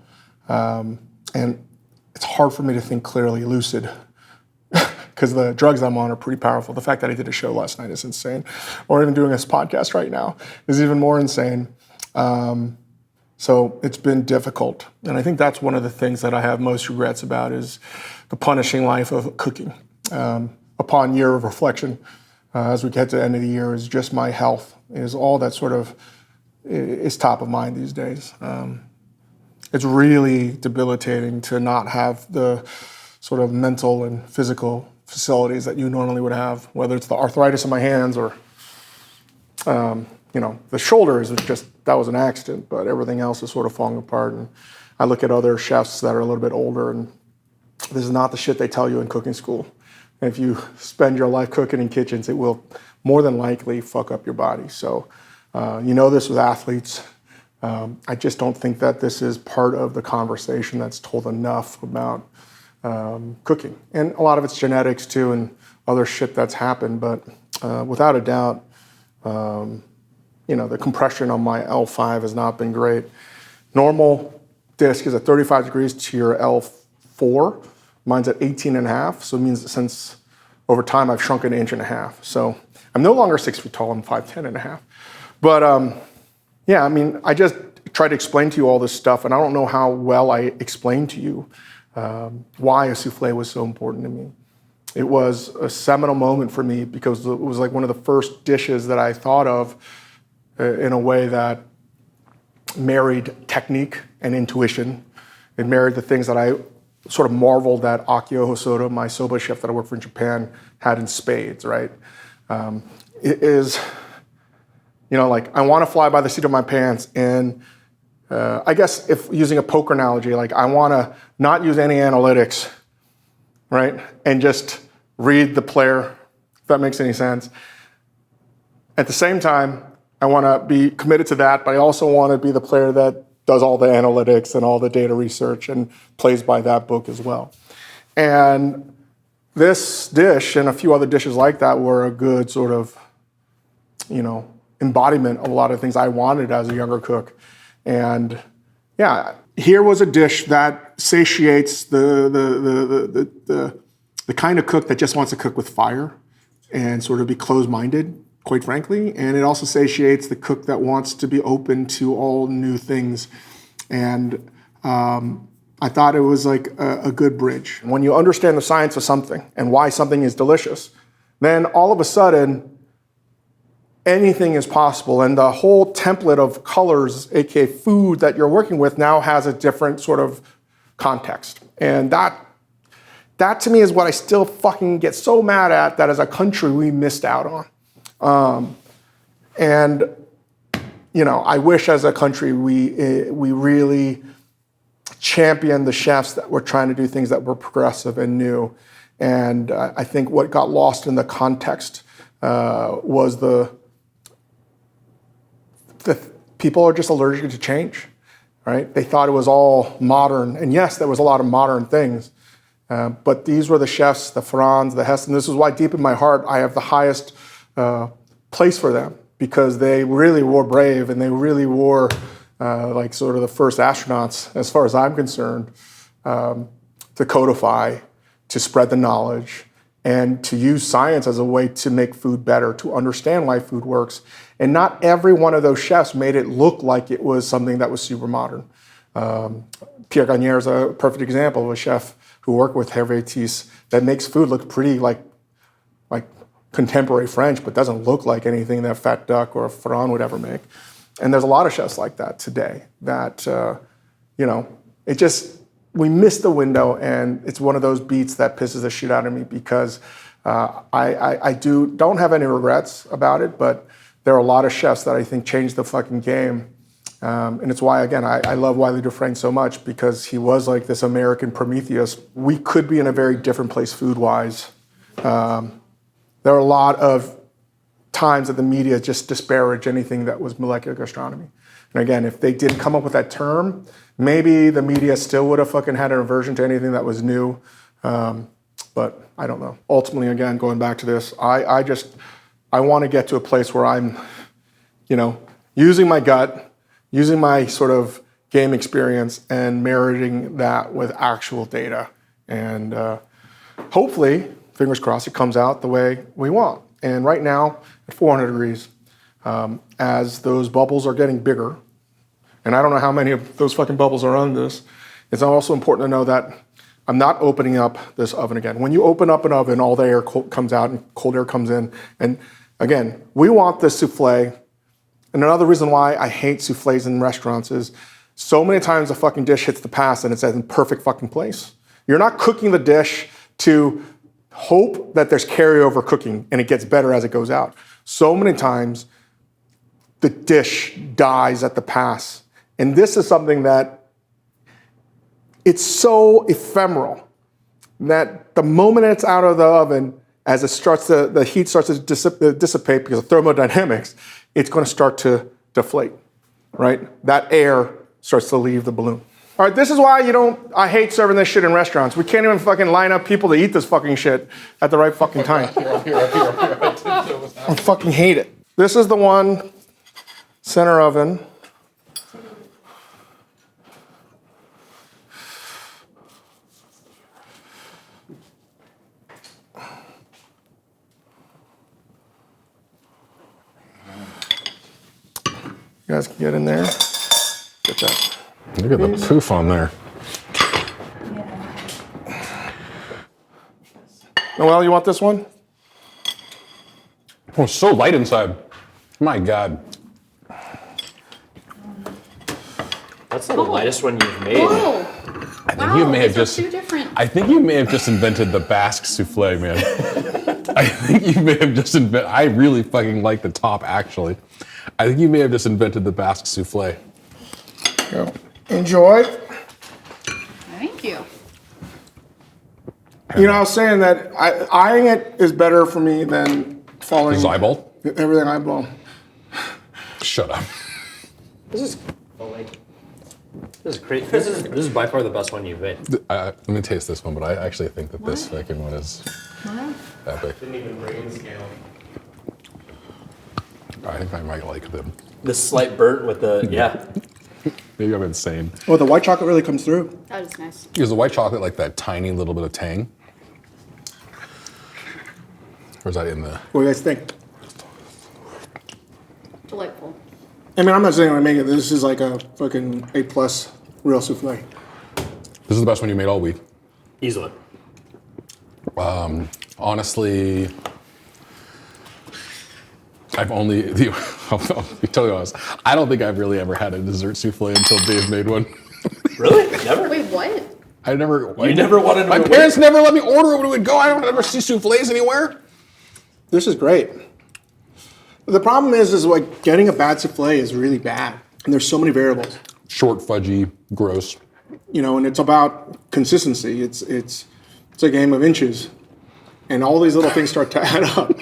And it's hard for me to think clearly, lucid, because the drugs I'm on are pretty powerful. The fact that I did a show last night is insane, or even doing this podcast right now is even more insane. So it's been difficult, and I think that's one of the things that I have most regrets about is the punishing life of cooking. Upon year of reflection, as we get to the end of the year, is just my health is all that sort of is top of mind these days. It's really debilitating to not have the sort of mental and physical facilities that you normally would have, whether it's the arthritis in my hands or, the shoulders. That was an accident, but everything else is sort of falling apart. And I look at other chefs that are a little bit older, and this is not the shit they tell you in cooking school. And if you spend your life cooking in kitchens, it will more than likely fuck up your body. So, this with athletes. I just don't think that this is part of the conversation that's told enough about cooking. And a lot of it's genetics too and other shit that's happened. But without a doubt, the compression on my L5 has not been great. Normal disc is at 35 degrees to your L4. Mine's at 18 and a half. So it means that since over time I've shrunk an inch and a half. So I'm no longer 6 feet tall, I'm 5'10" and a half. But I just try to explain to you all this stuff, and I don't know how well I explained to you why a soufflé was so important to me. It was a seminal moment for me because it was like one of the first dishes that I thought of in a way that married technique and intuition. It married the things that I sort of marveled that Akio Hosoda, my soba chef that I worked for in Japan, had in spades, right? It is... I want to fly by the seat of my pants, and I guess if using a poker analogy, I want to not use any analytics, right? And just read the player, if that makes any sense. At the same time, I want to be committed to that, but I also want to be the player that does all the analytics and all the data research and plays by that book as well. And this dish and a few other dishes like that were a good sort of, embodiment of a lot of things I wanted as a younger cook. And yeah, here was a dish that satiates the kind of cook that just wants to cook with fire and sort of be closed-minded, quite frankly. And it also satiates the cook that wants to be open to all new things. And I thought it was like a good bridge. When you understand the science of something and why something is delicious, then all of a sudden, anything is possible. And the whole template of colors, aka food that you're working with, now has a different sort of context. And that to me is what I still fucking get so mad at, that as a country we missed out on. And you know, I wish as a country we really champion the chefs that were trying to do things that were progressive and new. And I think what got lost in the context was the people are just allergic to change, right? They thought it was all modern. And yes, there was a lot of modern things. But these were the chefs, the Franz, the Hess, and this is why deep in my heart I have the highest place for them, because they really were brave and they really were like sort of the first astronauts, as far as I'm concerned, to codify, to spread the knowledge, and to use science as a way to make food better, to understand why food works. And not every one of those chefs made it look like it was something that was super modern. Pierre Gagnère is a perfect example of a chef who worked with Hervé Tisse that makes food look pretty like contemporary French, but doesn't look like anything that Fat Duck or Ferran would ever make. And there's a lot of chefs like that today that, you know, it just, we missed the window, and it's one of those beats that pisses the shit out of me, because I don't have any regrets about it, but there are a lot of chefs that I think changed the fucking game. And it's why, again, I love Wiley Dufresne so much, because he was like this American Prometheus. We could be in a very different place food-wise. There are a lot of times that the media just disparage anything that was molecular gastronomy. And again, if they didn't come up with that term, maybe the media still would have fucking had an aversion to anything that was new. But I don't know. Ultimately, again, going back to this, I want to get to a place where I'm, you know, using my gut, using my sort of game experience, and marrying that with actual data. And hopefully, fingers crossed, it comes out the way we want. And right now, at 400 degrees, as those bubbles are getting bigger, and I don't know how many of those fucking bubbles are on this, it's also important to know that I'm not opening up this oven again. When you open up an oven, all the air comes out and cold air comes in. And again, we want this souffle. And another reason why I hate souffles in restaurants is so many times the fucking dish hits the pass and it's in perfect fucking place. You're not cooking the dish to hope that there's carryover cooking and it gets better as it goes out. So many times the dish dies at the pass. And this is something that it's so ephemeral that the moment it's out of the oven, as it starts the heat starts to dissipate because of thermodynamics, it's going to start to deflate, right? That air starts to leave the balloon. All right, this is why I hate serving this shit in restaurants. We can't even fucking line up people to eat this fucking shit at the right fucking time. I fucking hate it. This is the one, center oven. You guys can get in there. Get that. Look at the poof on there. Noelle, you want this one? Oh, it's so light inside. My God. That's the lightest one you've made. Whoa! I think you may have just. Two different. I think you may have just invented the Basque souffle, man. I think you may have just invented. I really fucking like the top, actually. I think you may have just invented the Basque souffle. Go. Enjoy. Thank you. You know, I was saying that eyeing it is better for me than following Is eyeball? everything eyeball. Shut up. This is great. This is by far the best one you've made. Let me taste this one, but I actually think that this fucking one is epic. Didn't even bring in scale. I think I might like them. The slight burnt with the Maybe I'm insane. Oh, the white chocolate really comes through. That is nice. Is the white chocolate like that tiny little bit of tang? Or is that in the... What do you guys think? Delightful. I mean, I'm not saying I make it. This is like a fucking A+ real souffle. This is the best one you made all week. Easily. Honestly, I'll be totally honest. I don't think I've really ever had a dessert souffle until Dave made one. Really? Never? Wait, what? I never. You never wanted to My parents never let me order when we would go. I don't ever see souffles anywhere. This is great. The problem is like getting a bad souffle is really bad, and there's so many variables. Short, fudgy, gross. You know, and it's about consistency. It's a game of inches, and all these little things start to add up.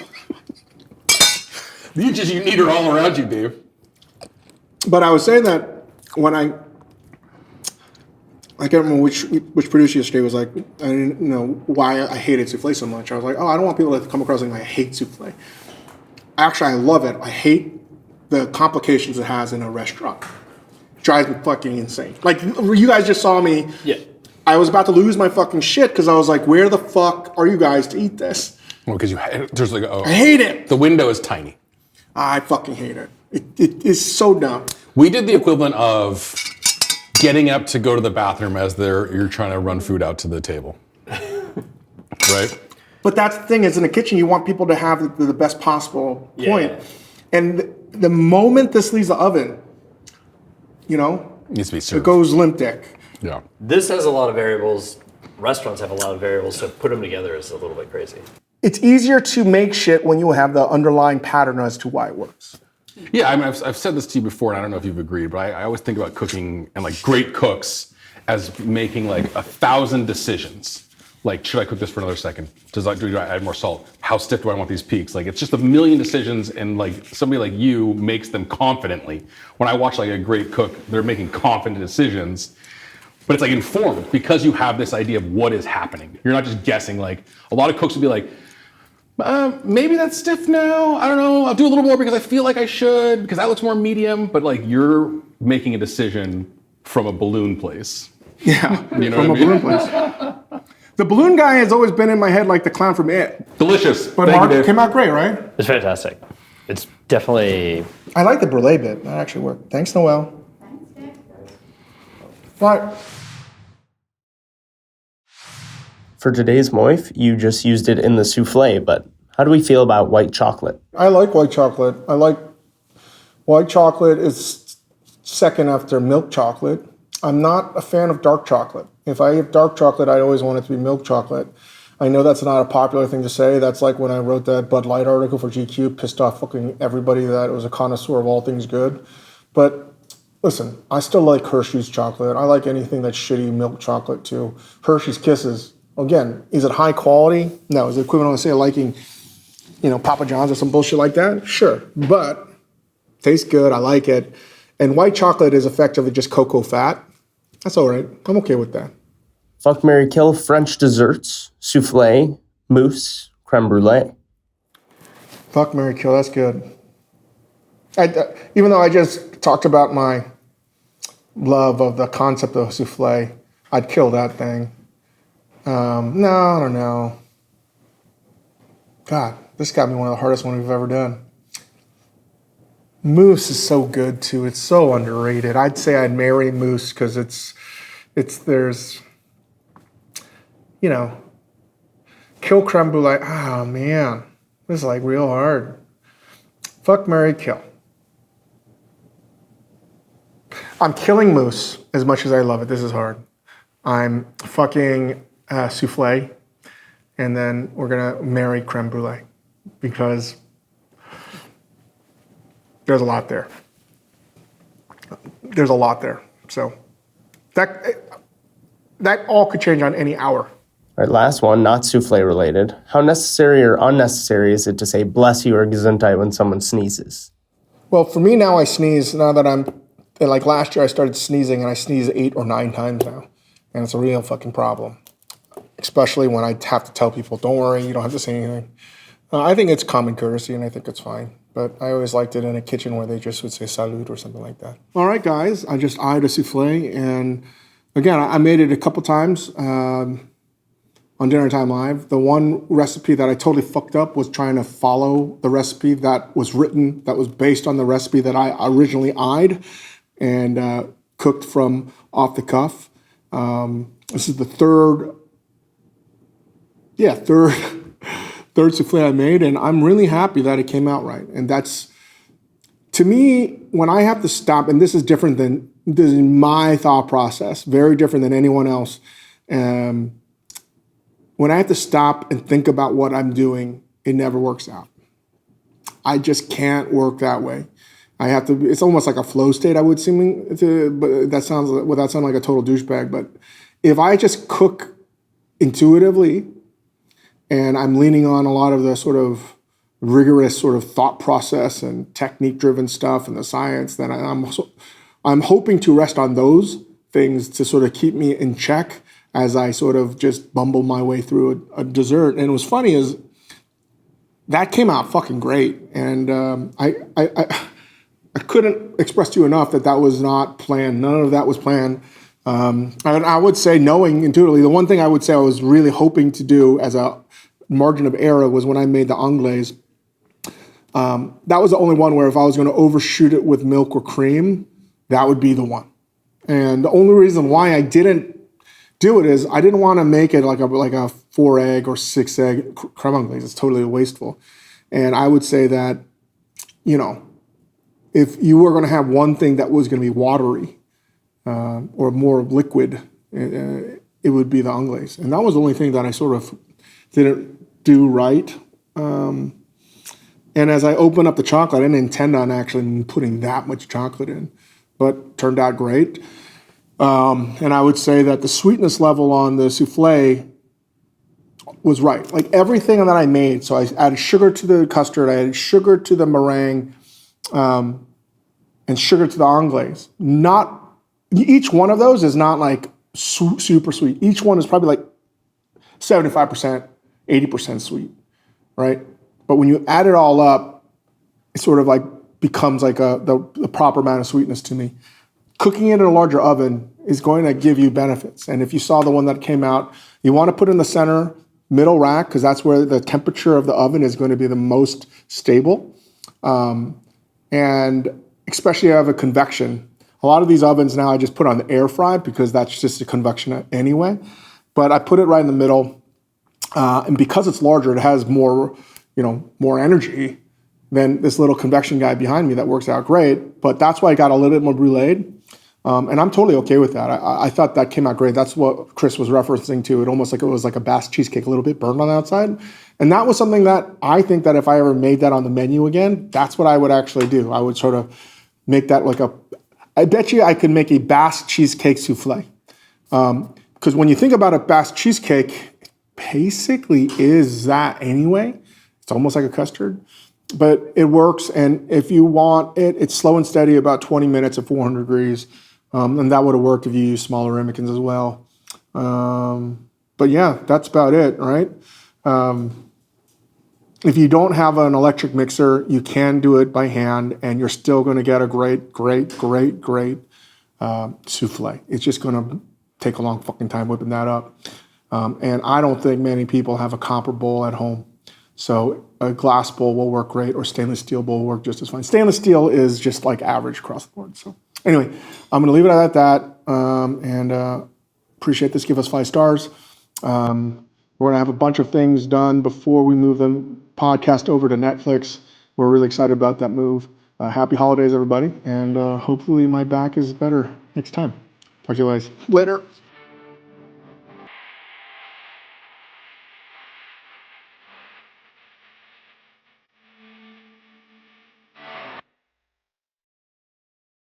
You need her all around you, Dave. But I was saying that when I can't remember which producer yesterday was like, I didn't know why I hated souffle so much. I was like, oh, I don't want people to come across like I hate souffle. Actually, I love it. I hate the complications it has in a restaurant. It drives me fucking insane. Like, you guys just saw me. Yeah. I was about to lose my fucking shit because I was like, where the fuck are you guys to eat this? Well, because there's like I hate it. the window is tiny. I fucking hate it. It is so dumb. We did the equivalent of getting up to go to the bathroom as you're trying to run food out to the table. Right? But that's the thing is in the kitchen, you want people to have the best possible point. Yeah. And the moment this leaves the oven, Needs to be served. it goes limp dick. Yeah. This has a lot of variables. Restaurants have a lot of variables, so put them together is a little bit crazy. It's easier to make shit when you have the underlying pattern as to why it works. Yeah, I mean, I've said this to you before, and I don't know if you've agreed, but I always think about cooking and like great cooks as making like 1,000 decisions. Like, should I cook this for another second? Do I add more salt? How stiff do I want these peaks? Like, it's just a million decisions, and like somebody like you makes them confidently. When I watch like a great cook, they're making confident decisions, but it's like informed because you have this idea of what is happening. You're not just guessing. Like, a lot of cooks would be like, maybe that's stiff now. I don't know. I'll do a little more because I feel like I should, because that looks more medium. But like, you're making a decision from a balloon place. Yeah, You know from what a I mean? balloon place. The balloon guy has always been in my head like the clown from It. Delicious. But Thank Mark you, Dave. came out great, right? It's fantastic. It's definitely... I like the brulee bit. That actually worked. Thanks, Noel. Right. For today's moif, you just used it in the souffle, but how do we feel about white chocolate? I like white chocolate. White chocolate is second after milk chocolate. I'm not a fan of dark chocolate. If I have dark chocolate, I always want it to be milk chocolate. I know that's not a popular thing to say. That's like when I wrote that Bud Light article for GQ, pissed off fucking everybody that was a connoisseur of all things good. But listen, I still like Hershey's chocolate. I like anything that's shitty milk chocolate too. Hershey's Kisses. Again, is it high quality? No. Is it equivalent to say liking, Papa John's or some bullshit like that? Sure. But tastes good. I like it. And white chocolate is effectively just cocoa fat. That's all right. I'm okay with that. Fuck, marry, kill French desserts, souffle, mousse, creme brulee. Fuck, marry, kill. That's good. Even though I just talked about my love of the concept of souffle, I'd kill that thing. No, I don't know. God, this got me one of the hardest ones we've ever done. Mousse is so good too. It's so underrated. I'd say I'd marry mousse because there's, kill creme brulee. Oh man, this is like real hard. Fuck, marry, kill. I'm killing mousse as much as I love it. This is hard. I'm fucking souffle, and then we're gonna marry creme brulee because there's a lot there. There's a lot there. So that all could change on any hour. All right, last one, not souffle related. How necessary or unnecessary is it to say bless you or gesundheit when someone sneezes? Well, for me now, I sneeze now that like last year I started sneezing and I sneeze 8 or 9 times now. And it's a real fucking problem. Especially when I have to tell people, don't worry, you don't have to say anything. I think it's common courtesy and I think it's fine. But I always liked it in a kitchen where they just would say salud or something like that. All right, guys, I just eyed a souffle. And again, I made it a couple times. on Dinner Time Live. The one recipe that I totally fucked up was trying to follow the recipe that was written, that was based on the recipe that I originally eyed and cooked from off the cuff. This is the third souffle I made, and I'm really happy that it came out right. And that's, to me, when I have to stop, and this is my thought process, very different than anyone else. When I have to stop and think about what I'm doing, it never works out. I just can't work that way. I have to, it's almost like a flow state, I would seem to, but that sounds, without sounding like a total douchebag, but if I just cook intuitively and I'm leaning on a lot of the sort of rigorous sort of thought process and technique driven stuff and the science, then I'm hoping to rest on those things to sort of keep me in check as I sort of just bumble my way through a dessert. And it was funny is that came out fucking great. And I couldn't express to you enough that was not planned. None of that was planned. And I would say, knowing intuitively, the one thing I would say I was really hoping to do as a margin of error was when I made the anglaise. That was the only one where if I was going to overshoot it with milk or cream, that would be the one. And the only reason why I didn't do it is I didn't want to make it like a 4-egg or 6-egg creme anglaise. It's totally wasteful. And I would say that, if you were going to have one thing that was going to be watery or more liquid, it would be the anglaise. And that was the only thing that I sort of didn't do right. And as I opened up the chocolate, I didn't intend on actually putting that much chocolate in, but turned out great. And I would say that the sweetness level on the souffle was right. Like everything that I made, so I added sugar to the custard, I added sugar to the meringue, and sugar to the anglaise. Each one of those is not like super sweet. Each one is probably like 75%, 80% sweet, right? But when you add it all up, it sort of like becomes like the proper amount of sweetness to me. Cooking it in a larger oven is going to give you benefits. And if you saw the one that came out, you want to put it in the center, middle rack, because that's where the temperature of the oven is going to be the most stable. And especially if you have a convection. A lot of these ovens now I just put on the air fry because that's just a convection anyway. But I put it right in the middle. And because it's larger, it has more energy than this little convection guy behind me that works out great. But that's why I got a little bit more bruleed. And I'm totally okay with that. I thought that came out great. That's what Chris was referencing to. It almost like it was like a Basque cheesecake, a little bit burned on the outside. And that was something that I think that if I ever made that on the menu again, that's what I would actually do. I would sort of make that like I bet you I could make a Basque cheesecake souffle. Because when you think about a Basque cheesecake, it basically is that anyway. It's almost like a custard. But it works, and if you want it, it's slow and steady, about 20 minutes at 400 degrees. And that would have worked if you use smaller ramekins as well. But yeah, that's about it, right? If you don't have an electric mixer, you can do it by hand, and you're still going to get a great souffle. It's just going to take a long fucking time whipping that up. And I don't think many people have a copper bowl at home. So a glass bowl will work great, or stainless steel bowl will work just as fine. Stainless steel is just like average across the board. So anyway, I'm going to leave it at that. And appreciate this. Give us 5 stars. We're going to have a bunch of things done before we move the podcast over to Netflix. We're really excited about that move. Happy holidays, everybody. And hopefully my back is better next time. Talk to you guys later.